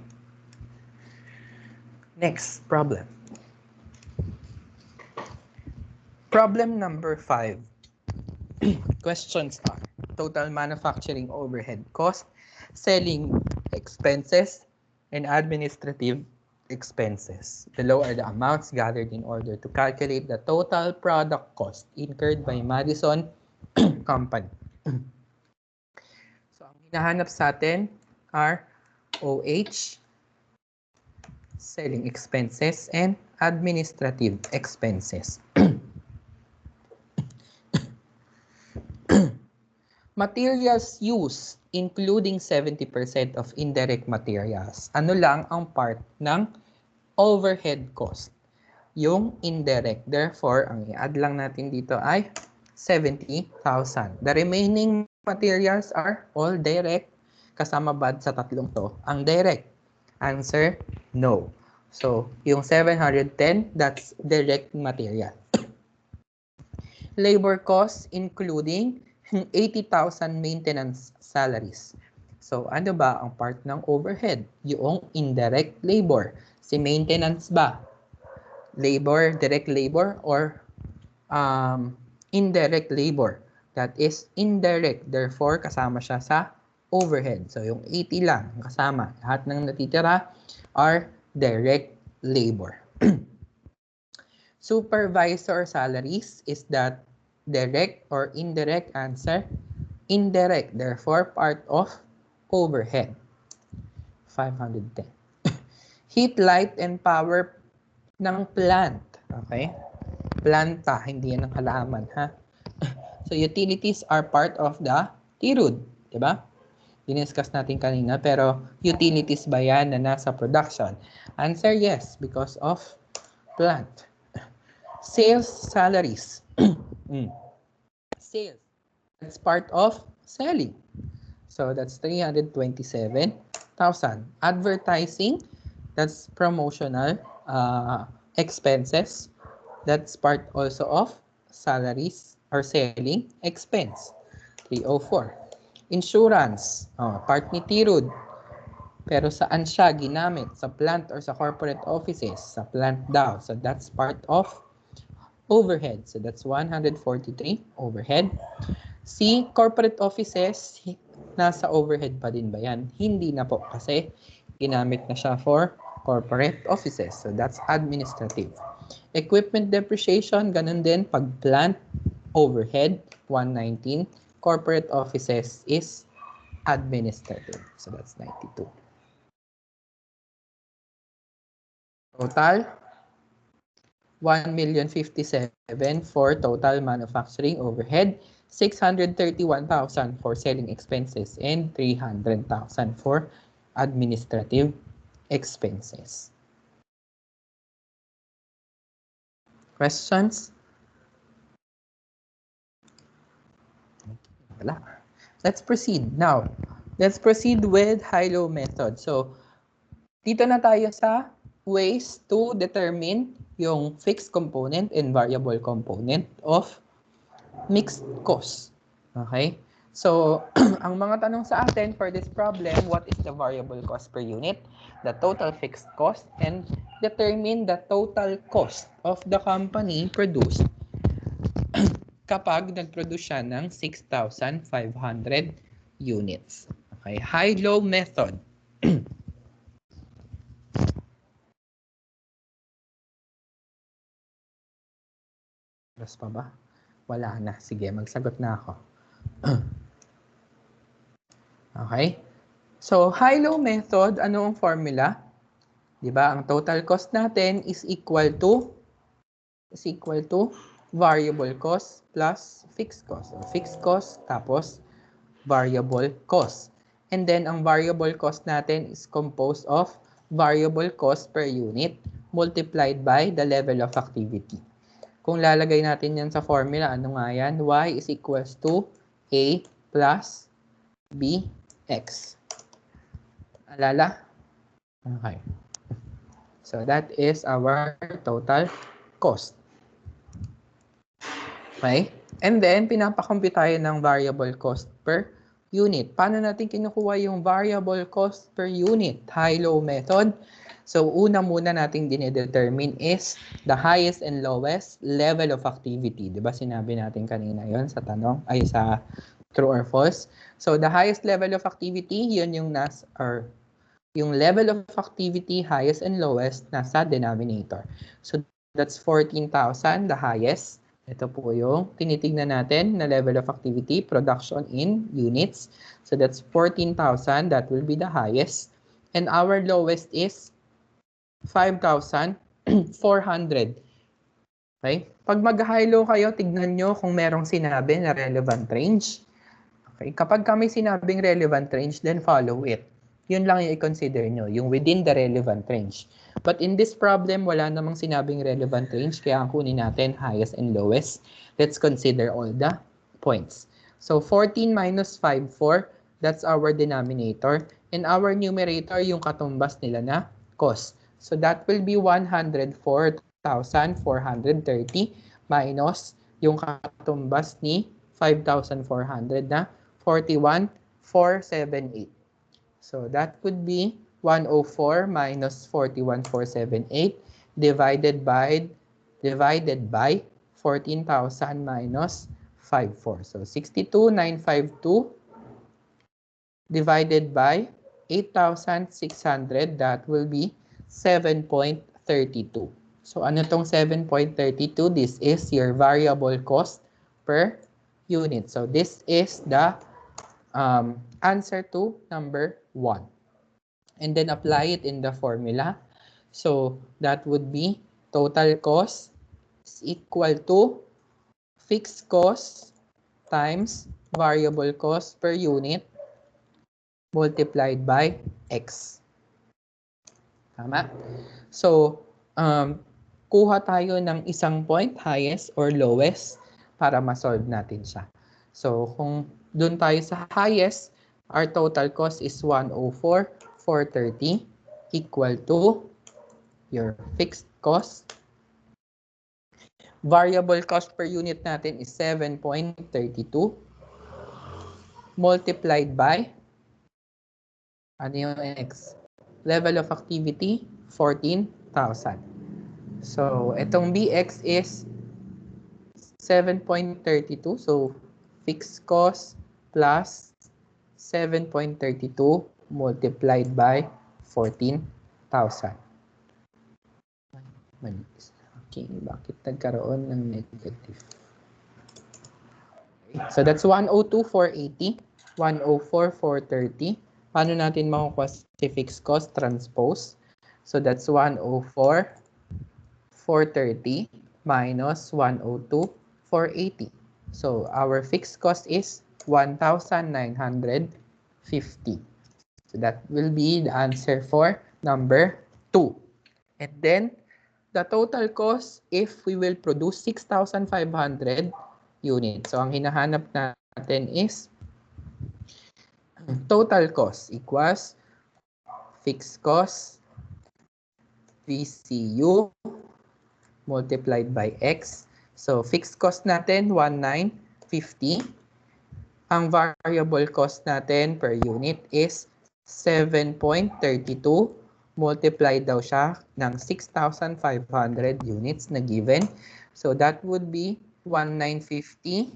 Next problem. Problem number 5. Questions are: total manufacturing overhead cost, selling expenses, and administrative expenses. Below are the amounts gathered in order to calculate the total product cost incurred by Madison Company. So, ang hinahanap sa atin are OH, selling expenses, and administrative expenses. Materials used, including 70% of indirect materials. Ano lang ang part ng overhead cost? Yung indirect. Therefore, ang i-add lang natin dito ay 70,000. The remaining materials are all direct. Kasama ba sa tatlong to? Ang direct. Answer, no. So, yung 710, that's direct material. Labor costs, including 80,000 maintenance salaries. So, ano ba ang part ng overhead? Yung indirect labor. Si maintenance ba? Labor, direct labor, or indirect labor? That is indirect. Therefore, kasama siya sa overhead. So, yung 80 lang kasama. Lahat ng natitira are direct labor. Supervisor salaries, is that direct or indirect? Answer, indirect. Therefore, part of overhead. 510. Heat, light, and power ng plant. Okay? Planta, hindi yan ang halaman, ha? So, utilities are part of the TIRUD. Diba? Diniscuss natin kanina, pero utilities ba yan na nasa production? Answer, yes, because of plant. Sales salaries. Sales. That's part of selling. So, that's 327,000. Advertising, that's promotional expenses. That's part also of salaries or selling expense. 304. Insurance, part ni TIRUD. Pero saan siya ginamit? Sa plant or sa corporate offices? Sa plant daw. So, that's part of overhead. So, that's 143 overhead. Si corporate offices, nasa overhead pa din ba yan? Hindi na po kasi ginamit na siya for corporate offices. So, that's administrative. Equipment depreciation, ganun din. Pag plant, overhead, 119. Corporate offices is administrative. So, that's 92. Total, 1,057,000 for total manufacturing overhead, 631,000 for selling expenses, and 300,000 for administrative expenses. Questions? Wala. Let's proceed. Now, let's proceed with high-low method. So, dito na tayo sa ways to determine yung fixed component and variable component of mixed cost. Okay? So, ang mga tanong sa atin for this problem, what is the variable cost per unit, the total fixed cost, and determine the total cost of the company produced kapag nag-produce siya ng 6,500 units. Okay? High-low method. Mas pa ba? Wala na. Sige, magsagot na ako. Okay? So, high-low method, ano ang formula? Diba? Ang total cost natin is equal to variable cost plus fixed cost. So, fixed cost tapos variable cost. And then, ang variable cost natin is composed of variable cost per unit multiplied by the level of activity. Kung lalagay natin yan sa formula, ano nga yan? Y is equals to A plus BX. Alala? Okay. So, that is our total cost. Okay? And then, pinapakompute tayo ng variable cost per unit. Paano natin kinukuha yung variable cost per unit? High-low method. So, una muna nating dinedetermine is the highest and lowest level of activity. Diba sinabi natin kanina yon sa tanong, ay sa true or false? So, the highest level of activity, yun yung yung level of activity, highest and lowest, nasa denominator. So, that's 14,000, the highest. Ito po yung tinitignan natin na level of activity, production in units. So, that's 14,000, that will be the highest. And our lowest is 5,400. Okay? Pag mag-high-low kayo, tignan nyo kung merong sinabi na relevant range. Okay? Kapag kami sinabing relevant range, then follow it. Yun lang yung i-consider nyo, yung within the relevant range. But in this problem, wala namang sinabing relevant range, kaya ang kunin natin highest and lowest. Let's consider all the points. So 14 minus 5, 4, that's our denominator. And our numerator, yung katumbas nila na cost. So that will be 104,430 minus yung katumbas ni 5,400 na 41,478. So that would be 104 minus 41,478 divided by 14,000 minus 54. So 62,952 divided by 8,600, that will be 7.32. So ano tong 7.32? This is your variable cost per unit. So this is the answer to number 1. And then apply it in the formula. So that would be total cost is equal to fixed cost times variable cost per unit multiplied by X. Tama? So, kuha tayo ng isang point, highest or lowest, para ma-solve natin siya. So, kung dun tayo sa highest, our total cost is 104,430 equal to your fixed cost. Variable cost per unit natin is 7.32 multiplied by ano yung X? Level of activity, 14,000. So, itong BX is 7.32. So, fixed cost plus 7.32 multiplied by 14,000. Okay, bakit nagkaroon ng negative? Okay. So, that's 102,480, 104,430. Paano natin makukuha si fixed cost? Transpose. So that's 104,430 minus 102,480. So our fixed cost is 1,950. So that will be the answer for number 2. And then the total cost if we will produce 6,500 units. So ang hinahanap natin is total cost equals fixed cost VCU multiplied by X. So, fixed cost natin, 1,950. Ang variable cost natin per unit is 7.32. Multiply daw siya ng 6,500 units na given. So, that would be 1,950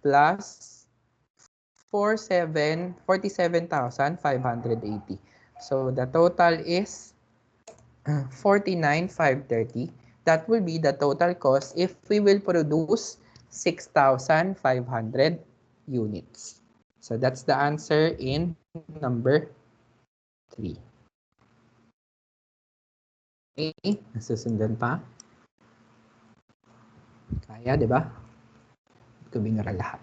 plus 47,580. So the total is 49,530. That will be the total cost if we will produce 6,500 units. So that's the answer in number 3. Okay, nasusundan pa? Kaya, di ba? Ito binara lahat.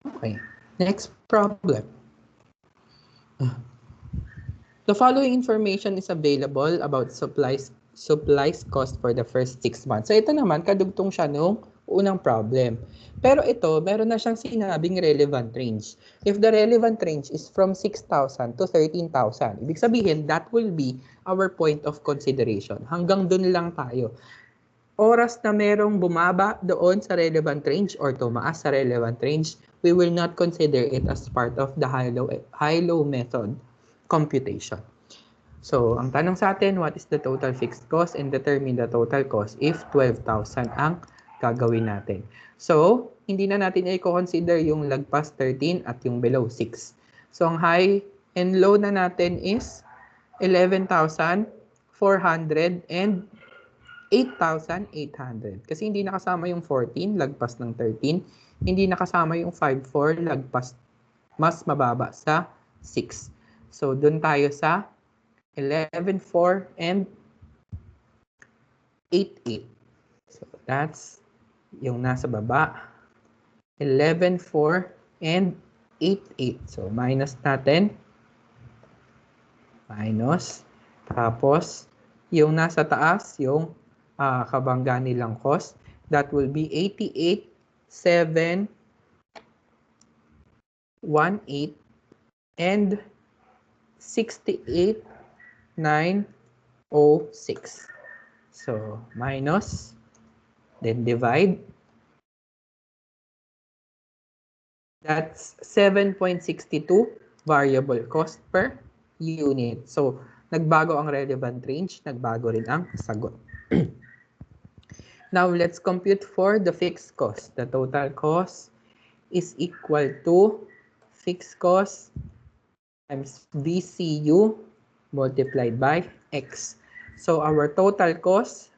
Okay, next problem. The following information is available about supplies cost for the first 6 months. So ito naman, kadugtong siya nung unang problem. Pero ito, meron na siyang sinabing relevant range. If the relevant range is from 6,000 to 13,000, ibig sabihin, that will be our point of consideration. Hanggang dun lang tayo. Oras na merong bumaba doon sa relevant range or tumaas sa relevant range, we will not consider it as part of the high-low method computation. So, ang tanong sa atin, what is the total fixed cost and determine the total cost if 12,000 ang gagawin natin. So, hindi na natin i-consider yung lagpas 13 at yung below 6. So, ang high and low na natin is 11,400 and 8,800. Kasi hindi nakasama yung 14, lagpas ng 13. Hindi nakasama yung 5,4, lagpas mas mababa sa 6. So, dun tayo sa 11,4 and 8,8. So, that's yung nasa baba. 11,4 and 8,8. So, minus natin. Minus. Tapos, yung nasa taas, yung kabangga nilang cost, that will be 88,718 and 68,906. So, minus, then divide. That's 7.62 variable cost per unit. So, nagbago ang relevant range, nagbago rin ang sagot. Now, let's compute for the fixed cost. The total cost is equal to fixed cost times VCU multiplied by X. So, our total cost,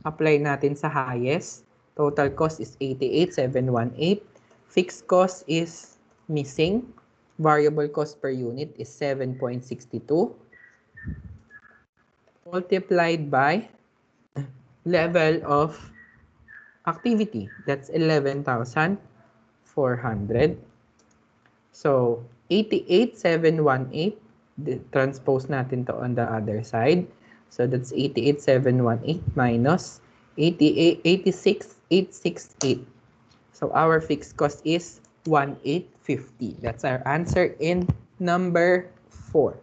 apply natin sa highest. Total cost is 88,718. Fixed cost is missing. Variable cost per unit is 7.62. Multiplied by level of activity. That's 11,400. So, 88,718. Transpose natin to on the other side. So, that's 88,718 minus 86,868. So, our fixed cost is 1,850. That's our answer in number 4.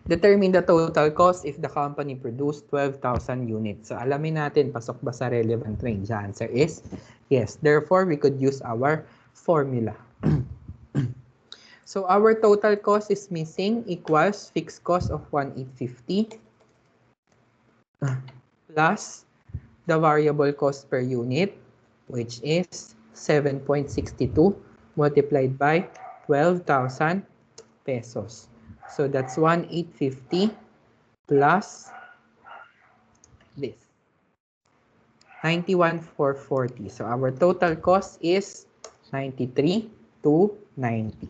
Determine the total cost if the company produced 12,000 units. So, alamin natin, pasok ba sa relevant range? The answer is yes. Therefore, we could use our formula. So, our total cost is missing equals fixed cost of 1,850 plus the variable cost per unit, which is 7.62 multiplied by 12,000 pesos. So that's 1,850 plus this, 91,440. So our total cost is 93,290.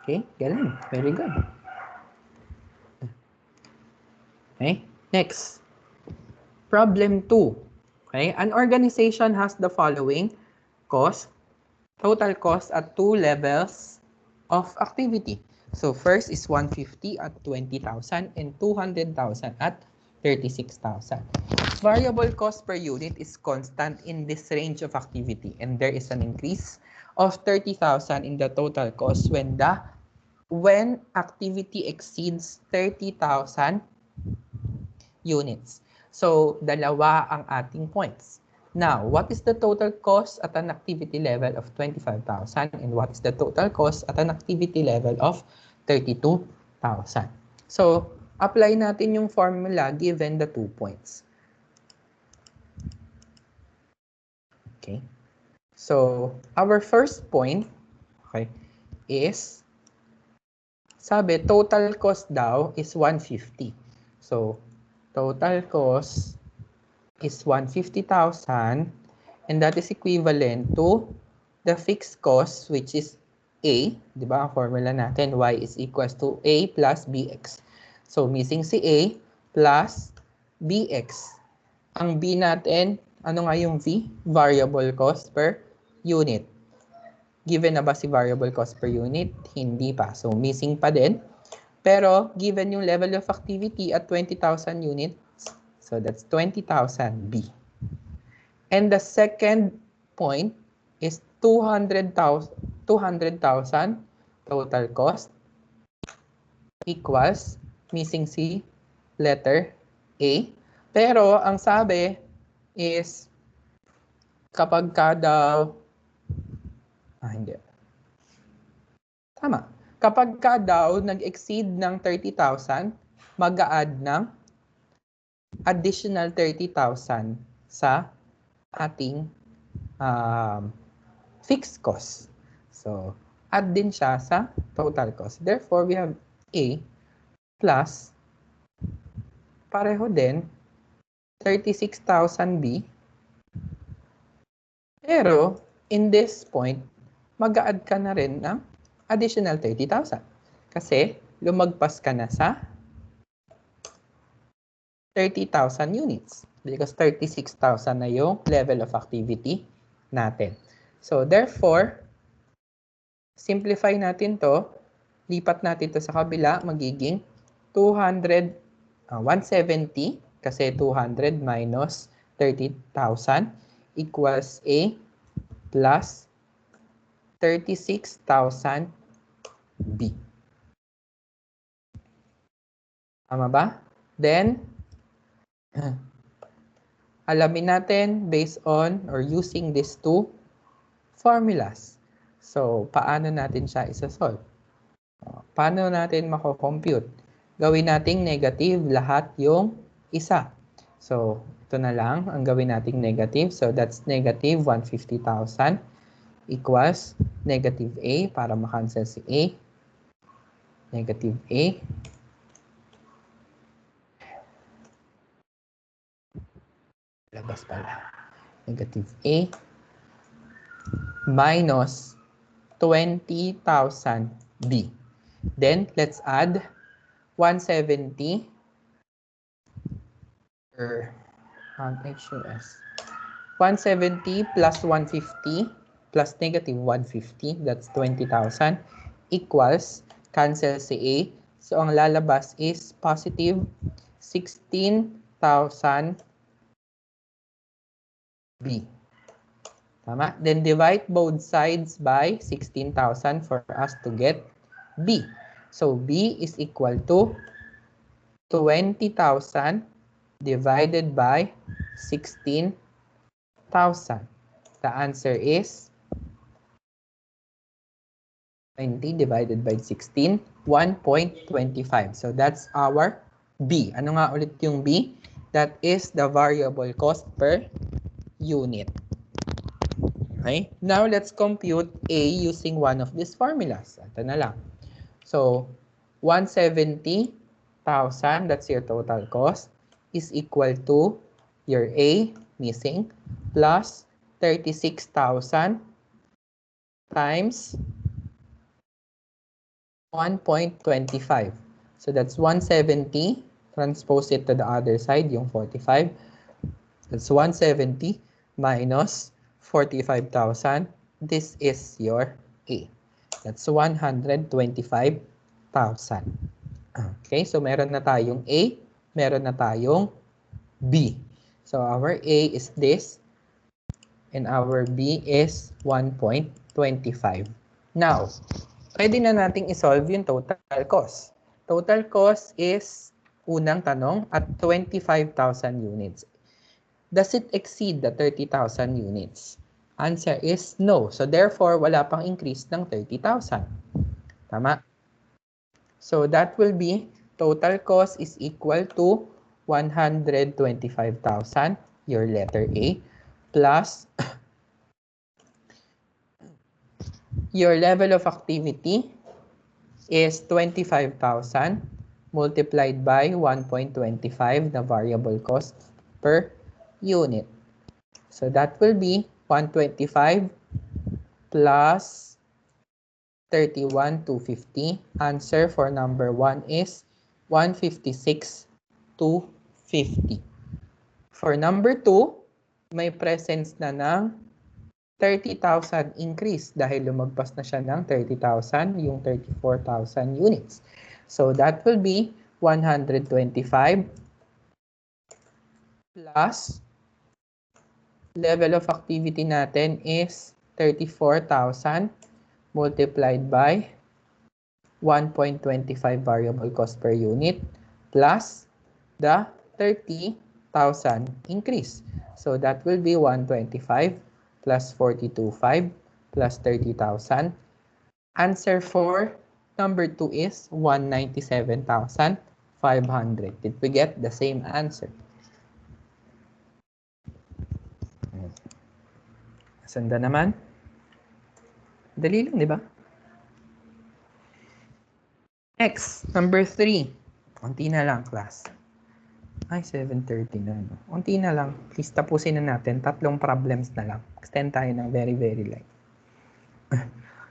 Okay, galing. Very good. Okay, next. Problem 2. Okay, an organization has the following cost, total cost at 2 levels of activity. So first is 150 at 20,000 and 200,000 at 36,000. Variable cost per unit is constant in this range of activity, and there is an increase of 30,000 in the total cost when activity exceeds 30,000 units. So, dalawa ang ating points. Now, what is the total cost at an activity level of 25,000 and what is the total cost at an activity level of 32,000? So, apply natin yung formula given the 2 points. Okay. So, our first point, okay, is sabi total cost daw is 150. So, total cost is 150,000 and that is equivalent to the fixed cost which is A, di ba? Ang formula natin, Y is equals to A plus BX. So, missing si A plus BX. Ang B natin, ano nga yung V? Variable cost per unit. Given na ba si variable cost per unit? Hindi pa. So, missing pa din. Pero, given yung level of activity at 20,000 units, so that's 20,000 B. And the second point is 200,000 total cost equals missing si letter A. Pero ang sabi is kapag ka daw hindi. Tama. Kapag ka daw nag-exceed ng 30,000, mag-a-add ng additional 30,000 sa ating fixed cost. So, add din siya sa total cost. Therefore, we have A plus pareho din 36,000 B. Pero, in this point, mag-a-add ka na rin ng additional 30,000. Kasi, lumagpas ka na sa 30,000 units because 36,000 na yung level of activity natin. So, therefore, simplify natin to. Lipat natin to sa kabila. Magiging 170 kasi 200 minus 30,000 equals A plus 36,000 B. Tama ba? Then, Alamin natin based on or using these two formulas. So, paano natin siya isa-solve? Paano natin mako-compute? Gawin nating negative lahat yung isa. So, ito na lang ang gawin nating negative. So, that's negative 150,000 equals negative A para makancel si A. Negative A. Labas pala. Negative A minus 20,000 B. Then, let's add 170 or HUS. 170 plus 150 plus negative 150, that's 20,000, equals, cancel si A. So, ang lalabas is positive 16,000 B. Tama? Then divide both sides by 16,000 for us to get B. So, B is equal to 20,000 divided by 16,000. The answer is 20 divided by 16, 1.25. So, that's our B. Ano nga ulit yung B? That is the variable cost per unit. Okay? Now, let's compute A using one of these formulas. Ito na lang. So, 170,000, that's your total cost, is equal to your A, missing, plus 36,000 times 1.25. So, that's 170. Transpose it to the other side, yung 45. That's 170 minus 45,000. This is your A. That's 125,000. Okay, so meron na tayong A, meron na tayong B. So our A is this, and our B is 1.25. Now, pwede na nating isolve yung total cost. Total cost is, unang tanong, at 25,000 units. Does it exceed the 30,000 units? Answer is no. So therefore, wala pang increase ng 30,000. Tama? So that will be total cost is equal to 125,000, your letter A, plus your level of activity is 25,000 multiplied by 1.25, the variable cost per unit. So that will be 125 plus 31,250. Answer for number 1 is 156,250. For number 2, may presence na ng 30,000 increase dahil lumagpas na siya ng 30,000, yung 34,000 units. So that will be 125 plus level of activity natin is 34,000 multiplied by 1.25 variable cost per unit plus the 30,000 increase. So that will be 125 plus 42,500 plus 30,000. Answer for number 2 is 197,500. Did we get the same answer? Sanda naman. Dali lang, di ba? Next, number 3. Unti na lang, class. Ay, 7:30 na. No? Unti na lang. Please, tapusin na natin. 3 problems na lang. Extend tayo ng very, very light.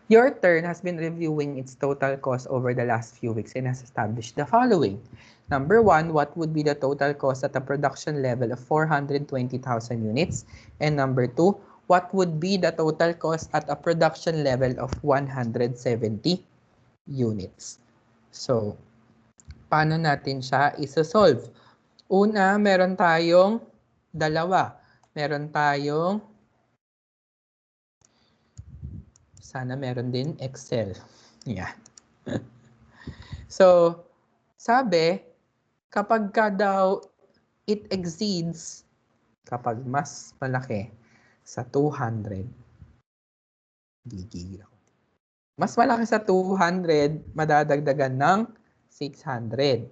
Your turn has been reviewing its total cost over the last few weeks and has established the following. Number 1, what would be the total cost at a production level of 420,000 units? And number 2, what would be the total cost at a production level of 170 units? So, paano natin siya isa-solve? Una, meron tayong dalawa. Meron tayong, sana meron din Excel. Yeah. So, sabi, kapag ka daw it exceeds kapag mas malaki sa 200, gigigil ako. Mas malaki sa 200, madadagdagan ng 600.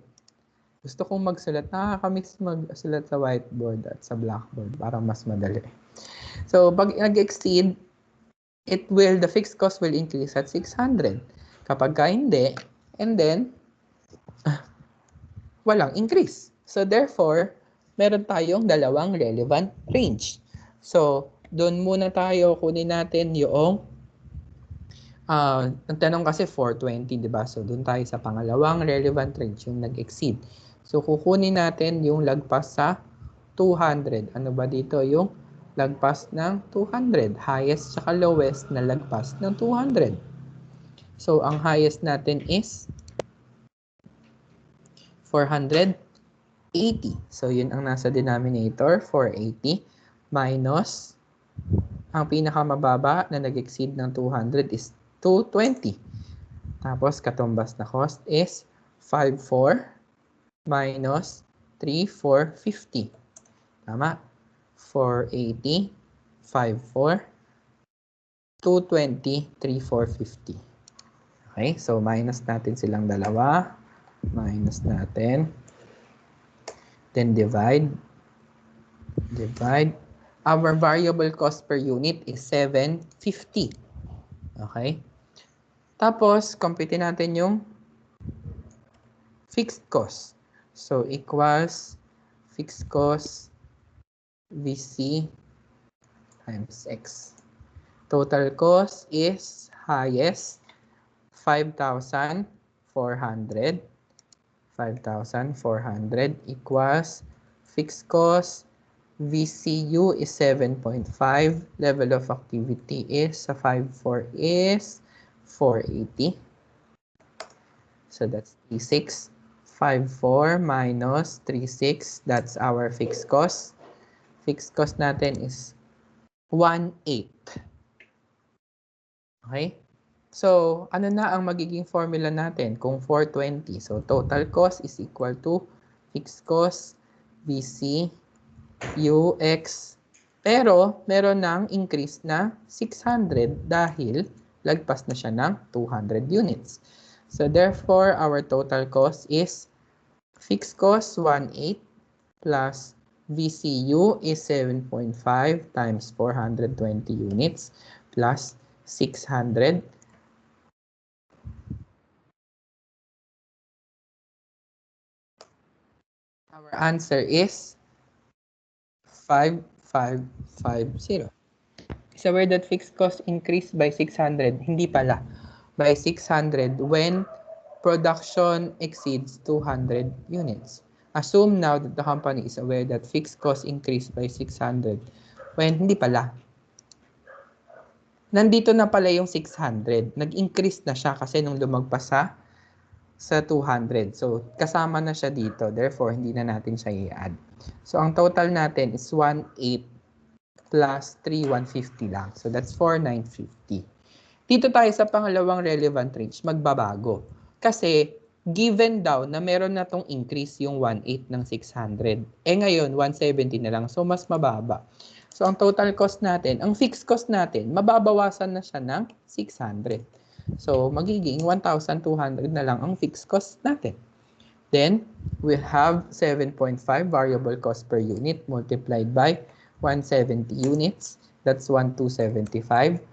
Gusto kong magsulat. Nakakamiss magsulat sa whiteboard at sa blackboard para mas madali. So, pag nag-exceed, the fixed cost will increase at 600. Kapag hindi, and then, walang increase. So, therefore, meron tayong dalawang relevant range. So, doon muna tayo, kunin natin yung ang tanong kasi 420, di ba? So, doon tayo sa pangalawang relevant range, yung nag-exceed. So, kukunin natin yung lagpas sa 200. Ano ba dito? Yung lagpas ng 200. Highest tsaka lowest na lagpas ng 200. So, ang highest natin is 480. So, yun ang nasa denominator, 480 minus ang pinakamababa na nag-exceed ng 200 is 220. Tapos, katumbas na cost is 54 minus 3450. Tama? 480, 54, 220, 3450. Okay? So, minus natin silang dalawa. Minus natin. Then, divide. Divide. Our variable cost per unit is 750. Okay? Tapos, compute natin yung fixed cost. So, equals fixed cost VC times X. Total cost is highest 5,400. 5,400 equals fixed cost VCU is 7.5. Level of activity is sa 5.4 is 480. So that's 36. 5.4 minus 36. That's our fixed cost. Fixed cost natin is 1.8. Okay? So, ano na ang magiging formula natin kung 420? So, total cost is equal to fixed cost VC UX. Pero, meron ng increase na 600 dahil lagpas na siya ng 200 units. So, therefore, our total cost is fixed cost 1.8 plus VCU is 7.5 times 420 units plus 600. Our answer is 5550. Is aware that fixed cost increased by 600. Hindi pala. By 600 when production exceeds 200 units. Assume now that the company is aware that fixed cost increased by 600 when hindi pala. Nandito na pala yung 600. Nag-increase na siya kasi nung lumagpas sa 200. So, kasama na siya dito. Therefore, hindi na natin siya i-add. So, ang total natin is 1.8 plus 3,150 lang. So, that's 4,950. Dito tayo sa pangalawang relevant range, magbabago. Kasi, given daw na meron na tong increase yung 1.8 ng 600. Ngayon, 170 na lang. So, mas mababa. So, ang total cost natin, ang fixed cost natin, mababawasan na siya ng 600. So, magiging 1,200 na lang ang fixed cost natin. Then, we have 7.5 variable cost per unit multiplied by 170 units. That's 1,275.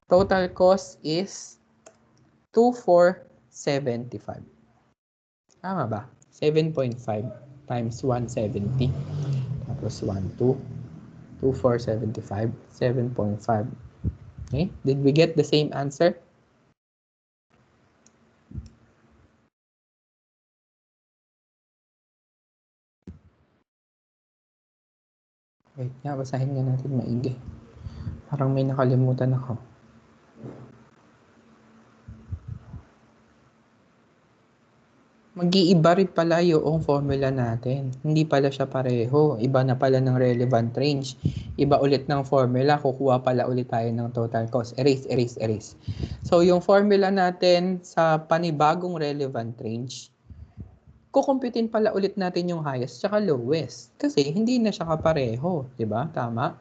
Total cost is 2,475. Tama ba? 7.5 times 170. Tapos 2,475. 7.5. Okay? Did we get the same answer? Wait nga, basahin nga natin maigi. Parang may nakalimutan ako. Mag-iiba rin pala yung formula natin. Hindi pala siya pareho. Iba na pala ng relevant range. Iba ulit ng formula. Kukuha pala ulit tayo ng total cost. Erase, erase, erase. So, yung formula natin sa panibagong relevant range kukumputin pala ulit natin yung highest tsaka lowest. Kasi hindi na siya kapareho, di ba? Tama?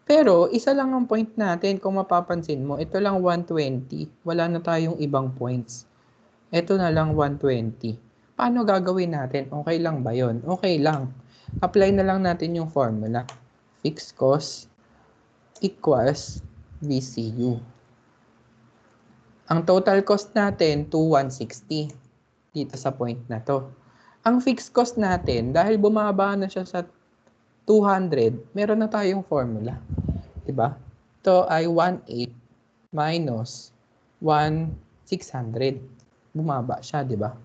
Pero isa lang ang point natin, kung mapapansin mo, ito lang 120. Wala na tayong ibang points. Ito na lang 120. Paano gagawin natin? Okay lang ba yon? Okay lang. Apply na lang natin yung formula. Fixed cost equals VCU. Ang total cost natin, 2,160. Dito sa point na to. Ang fixed cost natin, dahil bumaba na siya sa 200, meron na tayong formula. Diba? Ito ay 1,800 minus 1,600. Bumaba siya, diba?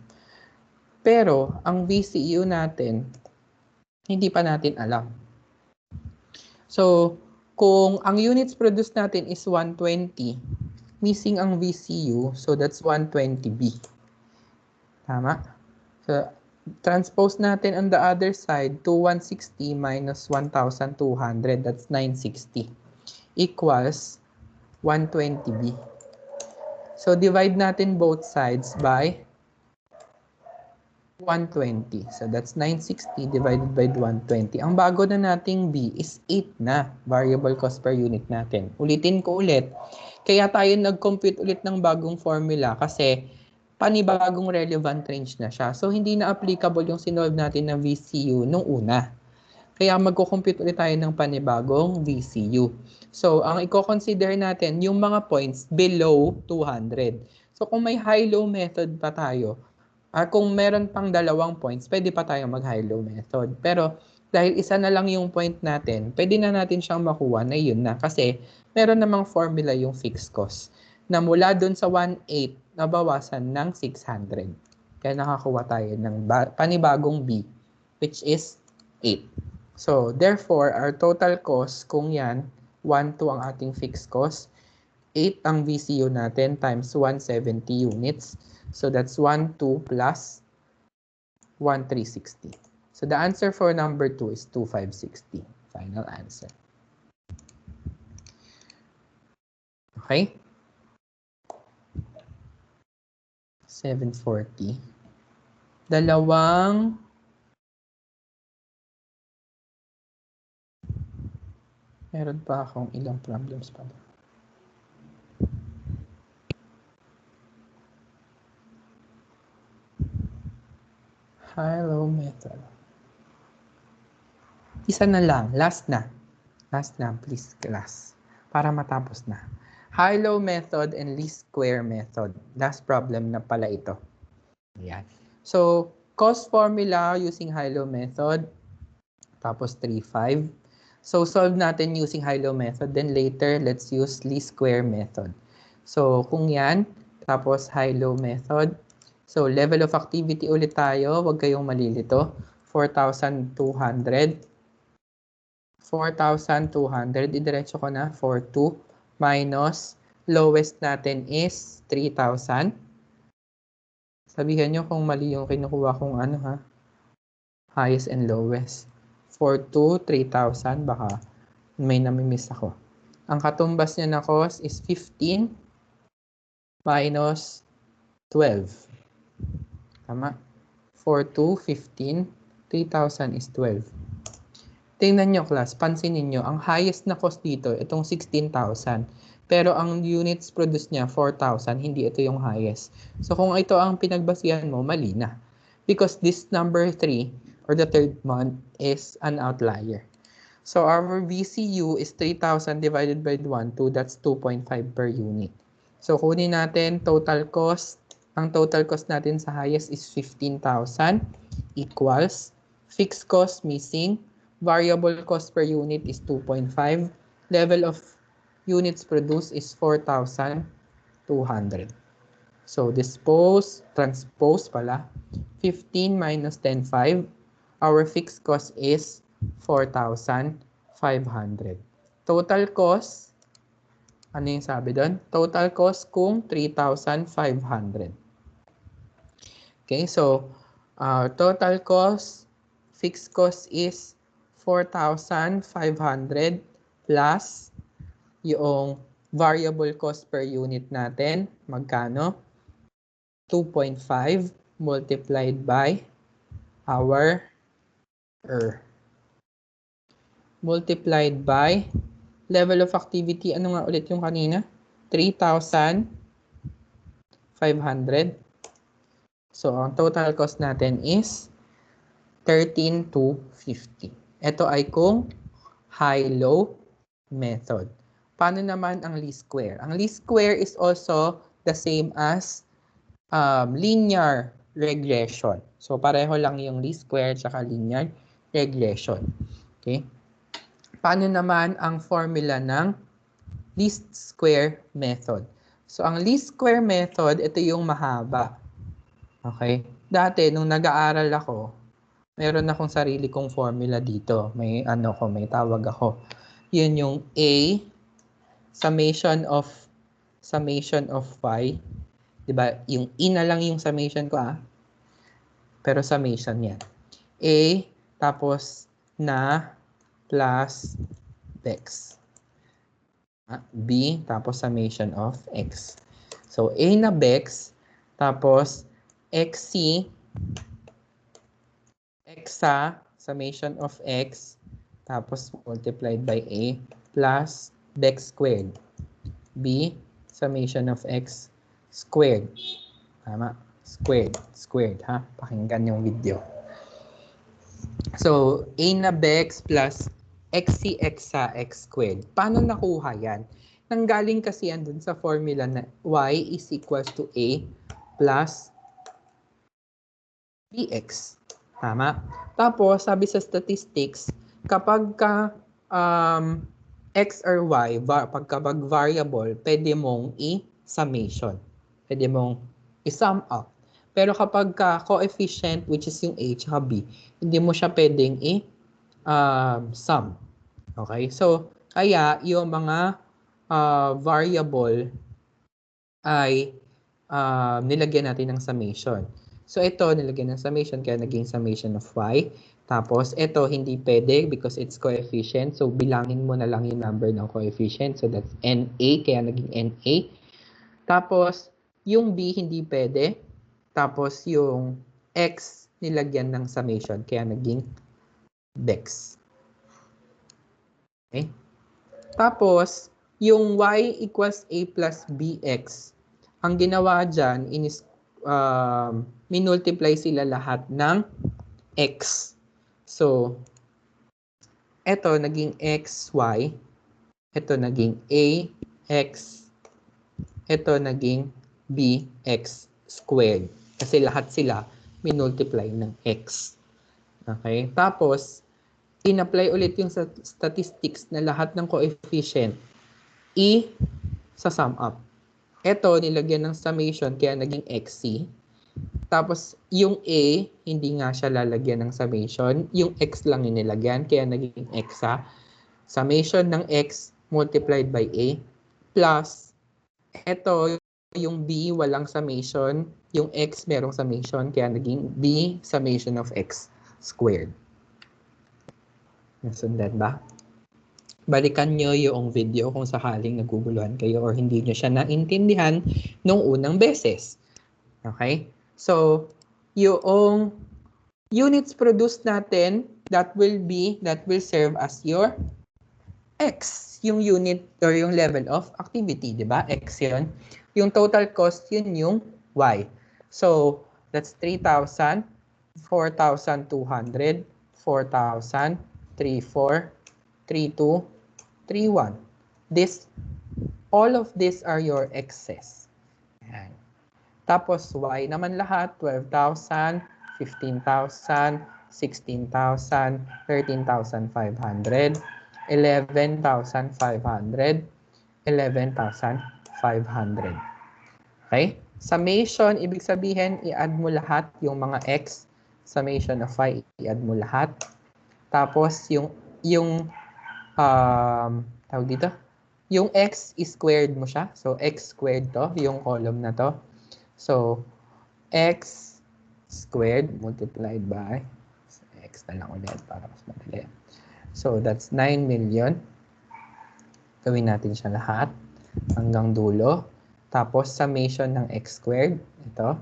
Pero, ang VCU natin, hindi pa natin alam. So, kung ang units produced natin is 120, missing ang VCU, so that's 120B. Tama? So, transpose natin on the other side, 2,160 minus 1,200, that's 960, equals 120B. So, divide natin both sides by 120. So, that's 960 divided by 120. Ang bago na nating B is 8 na, variable cost per unit natin. Ulitin ko ulit. Kaya tayo nag-compute ulit ng bagong formula kasi panibagong relevant range na siya. So, hindi na applicable yung sinolve natin na VCU nung una. Kaya magko-compute ulit tayo ng panibagong VCU. So, ang i-consider natin yung mga points below 200. So, kung may high-low method pa tayo, kung meron pang dalawang points, pwede pa tayo mag-high-low method. Pero, dahil isa na lang yung point natin, pwede na natin siyang makuha na yun na. Kasi, meron namang formula yung fixed cost na mula dun sa 1,800 nabawasan ng 600. Kaya nakakuha tayo ng panibagong B, which is 8. So, therefore, our total cost, kung yan, 1,2 ang ating fixed cost, 8 ang VCU natin times 170 units. So, that's 1,2 plus 1,360. So, the answer for number 2 is 2,560. Final answer. Okay? 740. Meron pa akong ilang problems pa ba? High-low method. Isa na lang. Last na. Last na, please, class. Para matapos na. High-low method and least square method. Last problem na pala ito. Ayan. So, cost formula using high-low method. Tapos 3,500. So, solve natin using high-low method. Then later, let's use least square method. So, kung yan, tapos high-low method. So, level of activity ulit tayo. Huwag kayong malilito. 4,200. 4,200. Idiretso ko na. 4,200 minus lowest natin is 3,000. Sabihan nyo kung mali yung kinukuha kong ano ha. Highest and lowest. 4,200, 3,000. Baka may namimiss ako. Ang katumbas niya na cost is 15 minus 12. Tama? 4,200, 15. 3,000 is 12. Tingnan nyo, class. Pansinin nyo. Ang highest na cost dito, itong 16,000. Pero ang units produced niya, 4,000. Hindi ito yung highest. So, kung ito ang pinagbasihan mo, mali na. Because this number 3, or the third month, is an outlier. So, our VCU is 3,000 divided by 1,2. That's 2.5 per unit. So, kunin natin total cost. Ang total cost natin sa highest is 15,000 equals fixed cost missing. Variable cost per unit is 2.5. Level of units produced is 4,200. So, transpose pala. 15 minus 10,500. Our fixed cost is 4,500. Total cost, ano yung sabi doon? Total cost kung 3,500. Okay, so, total cost, fixed cost is 4,500 plus yung variable cost per unit natin. Magkano? 2.5 multiplied by hour multiplied by level of activity. Ano nga ulit yung kanina? 3,500. So, ang total cost natin is 13,250. Ito ay kung high-low method. Paano naman ang least square? Ang least square is also the same as linear regression. So, pareho lang yung least square at linear regression. Okay? Paano naman ang formula ng least square method? So, ang least square method, ito yung mahaba. Okay? Dati, nung nag-aaral ako, meron akong sarili kong formula dito. May tawag ako. Yun yung A, summation of y. Diba? Yung E na lang yung summation ko Pero summation yan. A, tapos na plus x. B, tapos summation of x. So, A na bex, tapos xc, xa, summation of x, tapos multiplied by A, plus bex squared. B, summation of x squared. Tama? Squared, ha? Pakinggan yung video. So, A na bex plus xc xa x squared. Paano nakuha yan? Nanggaling kasi yan dun sa formula na y is equals to A plus bx. Tama? Tapos, sabi sa statistics, kapag x or y, pagkabag variable, pwede mong i-summation. Pwede mong i-sum up. Pero kapag coefficient, which is yung a at b, hindi mo siya pwedeng i-sum. Okay? So, kaya yung mga variable ay nilagyan natin ng summation. So, ito, nilagyan ng summation, kaya naging summation of y. Tapos, ito, hindi pwede because it's coefficient. So, bilangin mo na lang yung number ng coefficient. So, that's NA, kaya naging NA. Tapos, yung B, hindi pwede. Tapos, yung X, nilagyan ng summation, kaya naging bex. Okay? Tapos, yung y equals a plus bx, ang ginawa dyan, minultiply sila lahat ng x. So, ito naging xy, ito naging ax, ito naging bx squared. Kasi lahat sila minultiply ng x. Okay? Tapos, in-apply ulit yung statistics na lahat ng coefficient sa sum up. Ito, nilagyan ng summation, kaya naging xc. Tapos, yung a, hindi nga siya lalagyan ng summation. Yung x lang yung nilagyan, kaya naging xa. Summation ng x multiplied by a. Plus, ito, yung b, walang summation. Yung x, merong summation, kaya naging b summation of x squared. Nasundan ba? Balikan nyo yung video kung sakaling naguguluhan kayo or hindi nyo siya naintindihan nung unang beses. Okay? So, yung units produced natin, that will serve as your x. Yung unit or yung level of activity, di ba? X yun. Yung total cost, yun yung y. So, that's 3,000, 4,200, 4,000, 3,4, 3,2, 3,1. All of these are your x's. Ayan. Tapos y naman lahat, 12,000, 15,000, 16,000, 13,500, 11,500, 11,500. Okay? Summation, ibig sabihin, i-add mo lahat yung mga x. Summation of y, i-add mo lahat. Tapos, tawag dito, yung x squared mo siya. So, x squared to, yung column na to. So, x squared multiplied by x na lang ulit para mas madali. So, that's 9 million. Gawin natin siya lahat hanggang dulo. Tapos, summation ng x squared. Ito.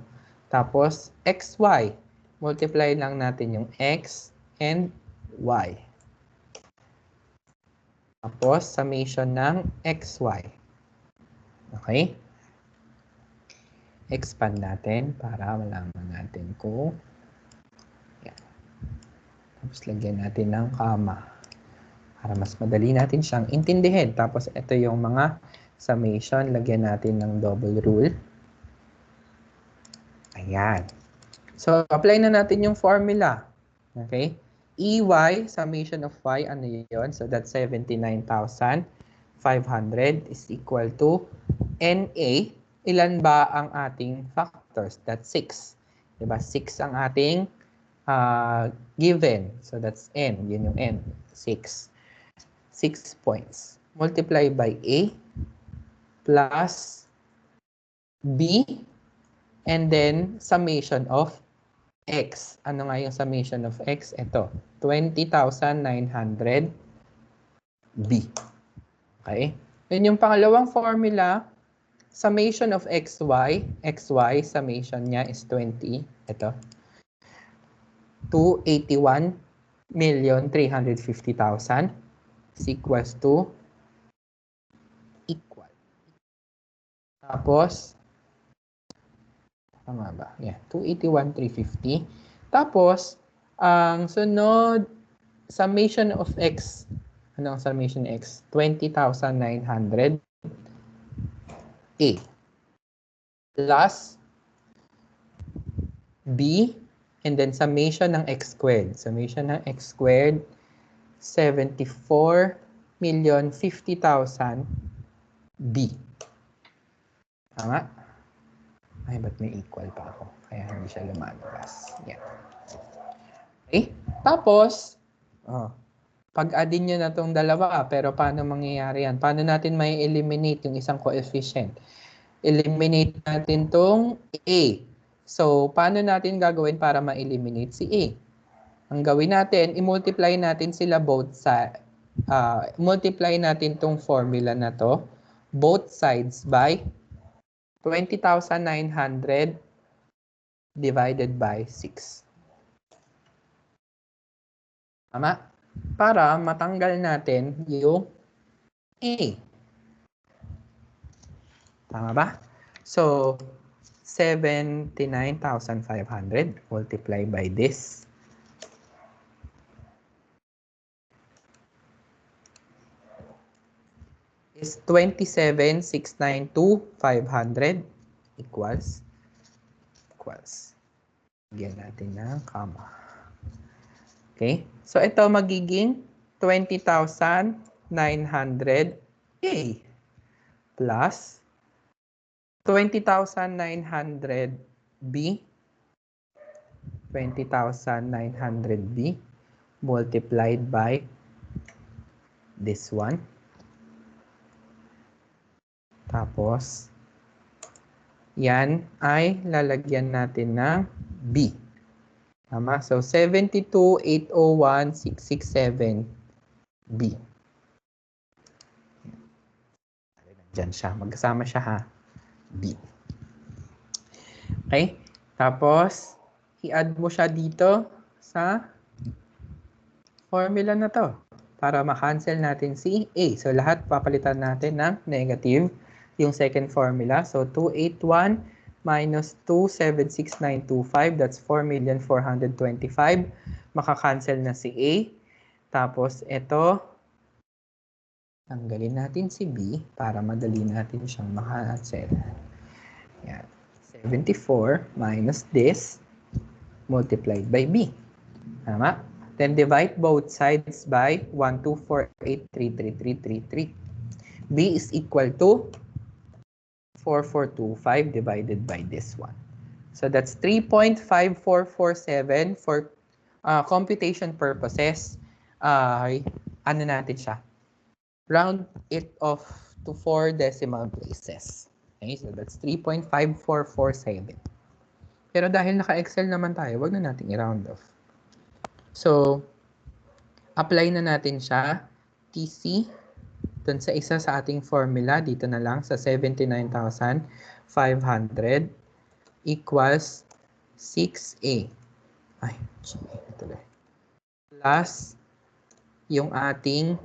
Tapos, xy. multiply lang natin yung x and y. Tapos, summation ng xy. Okay? Expand natin para malaman natin kung yan. Tapos, lagyan natin ng comma para mas madali natin siyang intindihin. Tapos, ito yung mga summation. Lagyan natin ng double rule. Ayan. So, apply na natin yung formula. Okay? EY, summation of y, ano yun? So, that's 79,500 is equal to NA. Ilan ba ang ating factors? That's 6. Diba? 6 ang ating given. So, that's N. Yun yung N. 6. 6 points. Multiply by A plus B and then summation of X. Ano nga yung summation of X? Ito, 20,900 B. Okay? Then yung pangalawang formula, summation of XY. XY, summation niya is 20. Ito. 281,350,000 is equals to equal. Tapos, tama ba? Yeah, 281,350. Tapos, ang sunod, summation of X. Ano ang summation X? 20,900 A. Plus B. And then summation ng X squared. Summation ng X squared, 74,050,000 B. Tama? Ay, ba't may equal pa ako? Kaya hindi siya lumalabas. Yan. Okay? Tapos, pag-addin nyo na itong dalawa, pero paano mangyayari yan? Paano natin may eliminate yung isang coefficient? Eliminate natin itong A. So, paano natin gagawin para ma-eliminate si A? Ang gawin natin, i-multiply natin sila both sa, multiply natin itong formula na to, both sides by 20,900 divided by 6. Tama? Para matanggal natin yung A. Tama ba? So, 79,500 multiply by this. Is 27,692,500 equals. Bigyan natin ng comma. Okay? So, ito magiging 20,900 A plus 20,900 B. 20,900 B multiplied by this one. Tapos, yan ay lalagyan natin ng B. Tama? So, 72,801,667 B. Diyan siya. Magkasama siya ha. B. Okay? Tapos, i-add mo siya dito sa formula na to para ma-cancel natin si A. So, lahat papalitan natin ng negative yung second formula. So, 281 minus 276,925. That's 4,425,000. Maka-cancel na si A. Tapos, ito, tanggalin natin si B para madali natin siyang maka-cancel. Yan. 74 minus this multiplied by B. Tama? Then, divide both sides by 124,833,333. B is equal to 4425 divided by this one. So that's 3.5447 for computation purposes. Ano natin siya? Round it off to 4 decimal places. Okay, so that's 3.5447. Pero dahil naka-Excel naman tayo, wag na natin i-round off. So, apply na natin siya. TC dun sa isa sa ating formula, dito na lang sa 79,500 equals 6A Ay, tuloy. Plus yung ating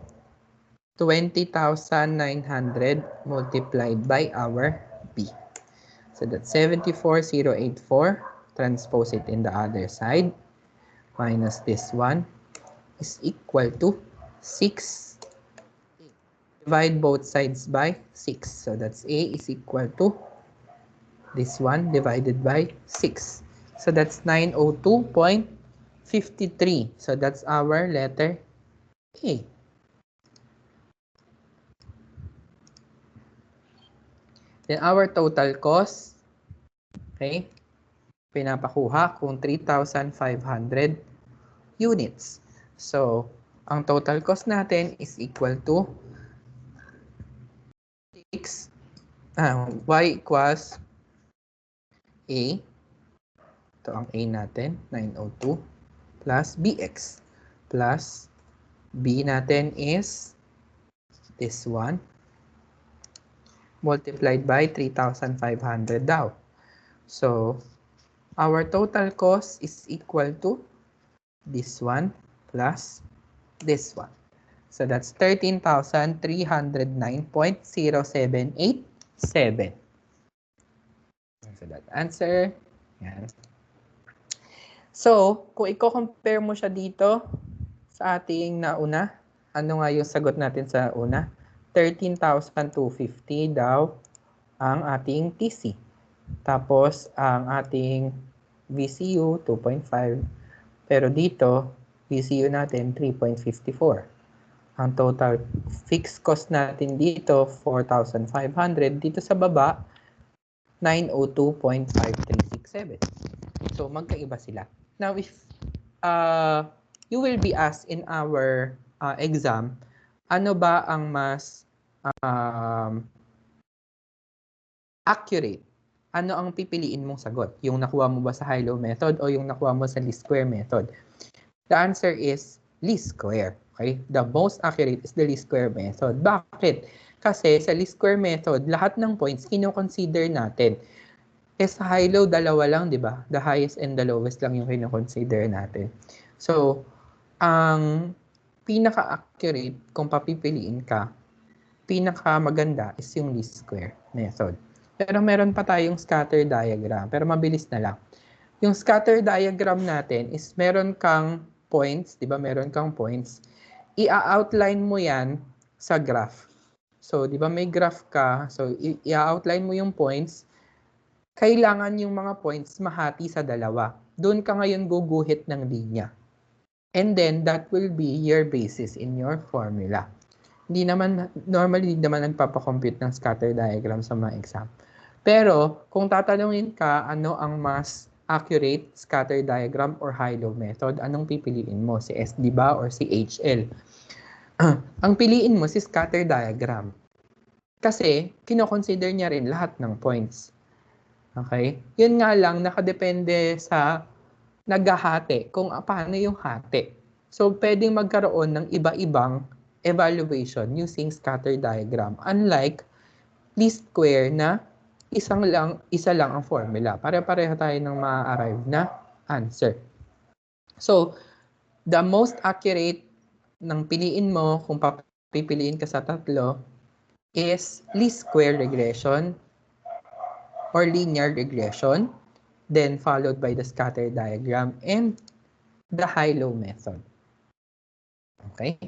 20,900 multiplied by our P. So that's 74,084. Transpose it in the other side. Minus this one is equal to 6. Divide both sides by 6. So that's A is equal to this one divided by 6. So that's 902.53. So that's our letter A. Then our total cost, okay, pinapakuha kung 3,500 units. So, ang total cost natin is equal to 6, y equals A, ito ang A natin, 902, plus bx, plus b natin is this one, multiplied by 3,500 daw. So, our total cost is equal to this one plus this one. So, that's 13,309.0787. So, that answer. Yan. So, kung i-compare mo siya dito sa ating nauna, ano nga yung sagot natin sa una? 13,250 daw ang ating TC. Tapos, ang ating VCU, 2.5. Pero dito, VCU natin, 3.54. Ang total fixed cost natin dito, 4,500. Dito sa baba, 902.5367. So, magkaiba sila. Now, if you will be asked in our exam, ano ba ang mas accurate? Ano ang pipiliin mong sagot? Yung nakuha mo ba sa high-low method o yung nakuha mo sa least square method? The answer is least square. Okay? The most accurate is the least square method. Bakit? Kasi sa least square method, lahat ng points kino-consider natin. Eh sa high-low, dalawa lang, di ba? The highest and the lowest lang yung kino-consider natin. So, ang pinaka-accurate kung papipiliin ka, pinaka-maganda is yung least square method. Pero meron pa tayong scatter diagram, pero mabilis na lang. Yung scatter diagram natin is meron kang points, di ba? Meron kang points. I-outline mo yan sa graph. So, di ba may graph ka? So, i-outline mo yung points. Kailangan yung mga points mahati sa dalawa. Doon ka ngayon guguhit ng linya. And then, that will be your basis in your formula. Normally, hindi naman nagpapakompute ng scatter diagram sa mga exam. Pero, kung tatanungin ka, ano ang mas accurate scatter diagram or high-low method, anong pipiliin mo? Si SD ba or si HL? Ang piliin mo si scatter diagram. Kasi, kino-consider niya rin lahat ng points. Okay? Yun nga lang, nakadepende sa naghahati, kung paano yung hati. So, pwedeng magkaroon ng iba-ibang evaluation using scatter diagram. Unlike least square na isa lang ang formula. Pare-pareho tayo ng ma-arrive na answer. So, the most accurate ng piliin mo kung papipiliin ka sa tatlo is least square regression or linear regression, then followed by the scatter diagram and the high-low method. Okay?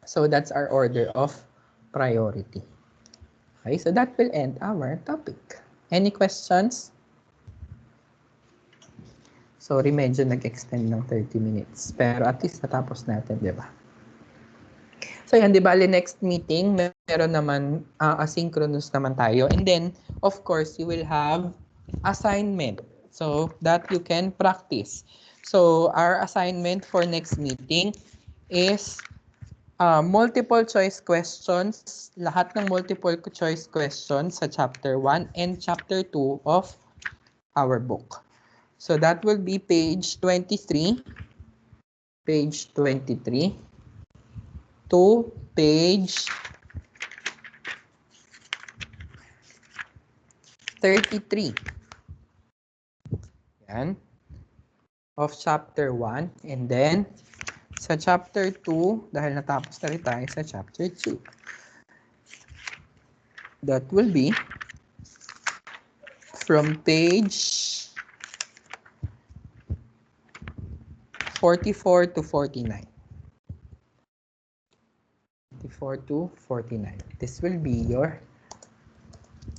So that's our order of priority. Okay, so that will end our topic. Any questions? Sorry, medyo nag-extend ng 30 minutes. Pero at least natapos natin, di ba? So yan, di ba, next meeting, meron naman asynchronous naman tayo. And then, of course, you will have assignment. So that you can practice. So our assignment for next meeting is multiple choice questions. Lahat ng multiple choice questions sa chapter 1 and chapter 2 of our book. So that will be page 23. Page 23. To page 33. Yan. of chapter 1. And then, sa chapter 2, dahil natapos na rin tayo sa chapter 2. That will be from page 44 to 49. 44 to 49. This will be your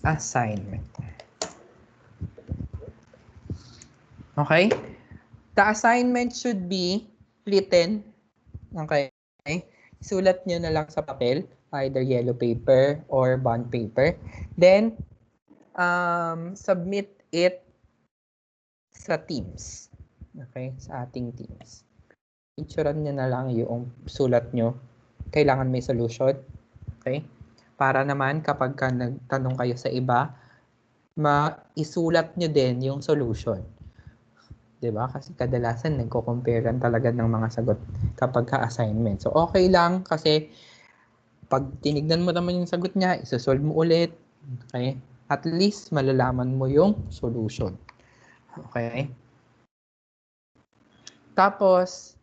assignment. Okay? The assignment should be written. Okay? Sulat nyo na lang sa papel, either yellow paper or bond paper. Then, submit it sa Teams. Okay? Sa ating Teams. Picturean nyo na lang yung sulat nyo. Kailangan may solution. Okay? Para naman kapag ka nagtanong kayo sa iba, maisulat nyo din yung solution. Diba? Kasi kadalasan nagko-comparean talaga ng mga sagot kapag ka-assignment. So, okay lang kasi pag tinignan mo naman yung sagot niya, isasolve mo ulit. Okay? At least malalaman mo yung solution. Okay? Tapos,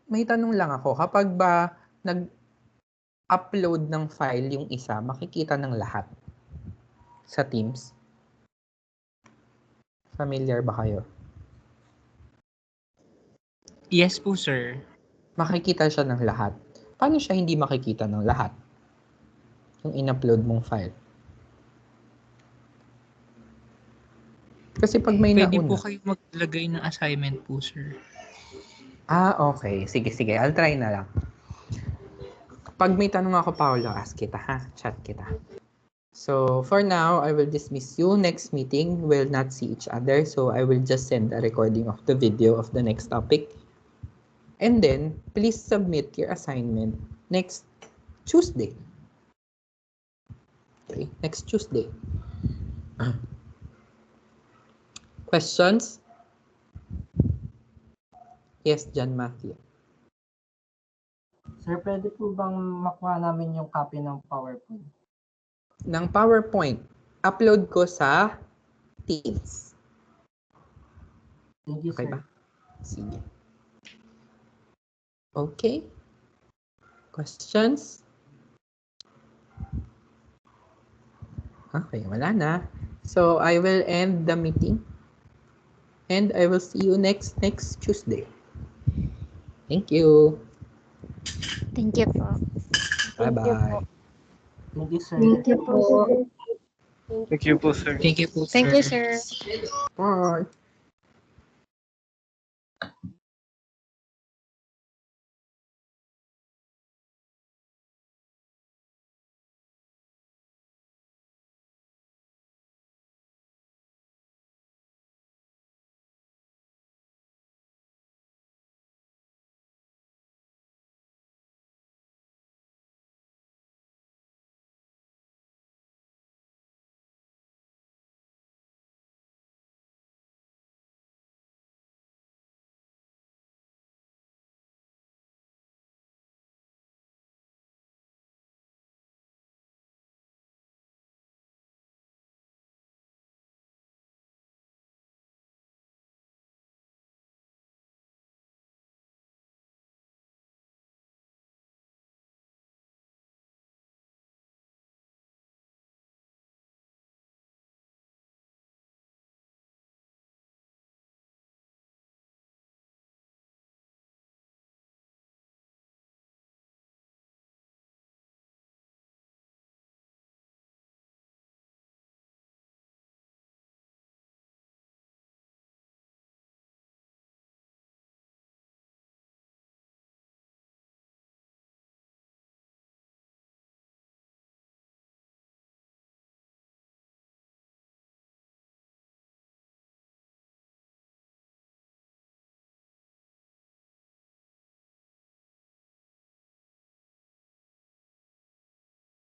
may tanong lang ako. Kapag ba nag-upload ng file yung isa, makikita ng lahat sa Teams? Familiar ba kayo? Yes po, sir. Makikita siya ng lahat. Paano siya hindi makikita ng lahat? Yung in-upload mong file. Kasi pag may Pwede nauna. po kayo maglagay ng assignment po, sir. Okay. Sige. I'll try na lang. Pag may tanong ako, Paolo, ask kita ha. Chat kita. So, for now, I will dismiss you. Next meeting, we'll not see each other. So, I will just send a recording of the video of the next topic. And then, please submit your assignment next Tuesday. Okay, next Tuesday. Questions? Yes, John Matthew. Sir, pwede po bang makuha namin yung copy ng PowerPoint? Ng PowerPoint, upload ko sa Teams. Thank you, Okay sir. ba? Sige. Okay. Questions? Okay, wala na. So, I will end the meeting. And I will see you next Tuesday. Thank you. Thank you po. Bye-bye. Thank you, sir. Thank you po. Thank you po, sir. Thank you po, sir. Thank you, sir. Bye.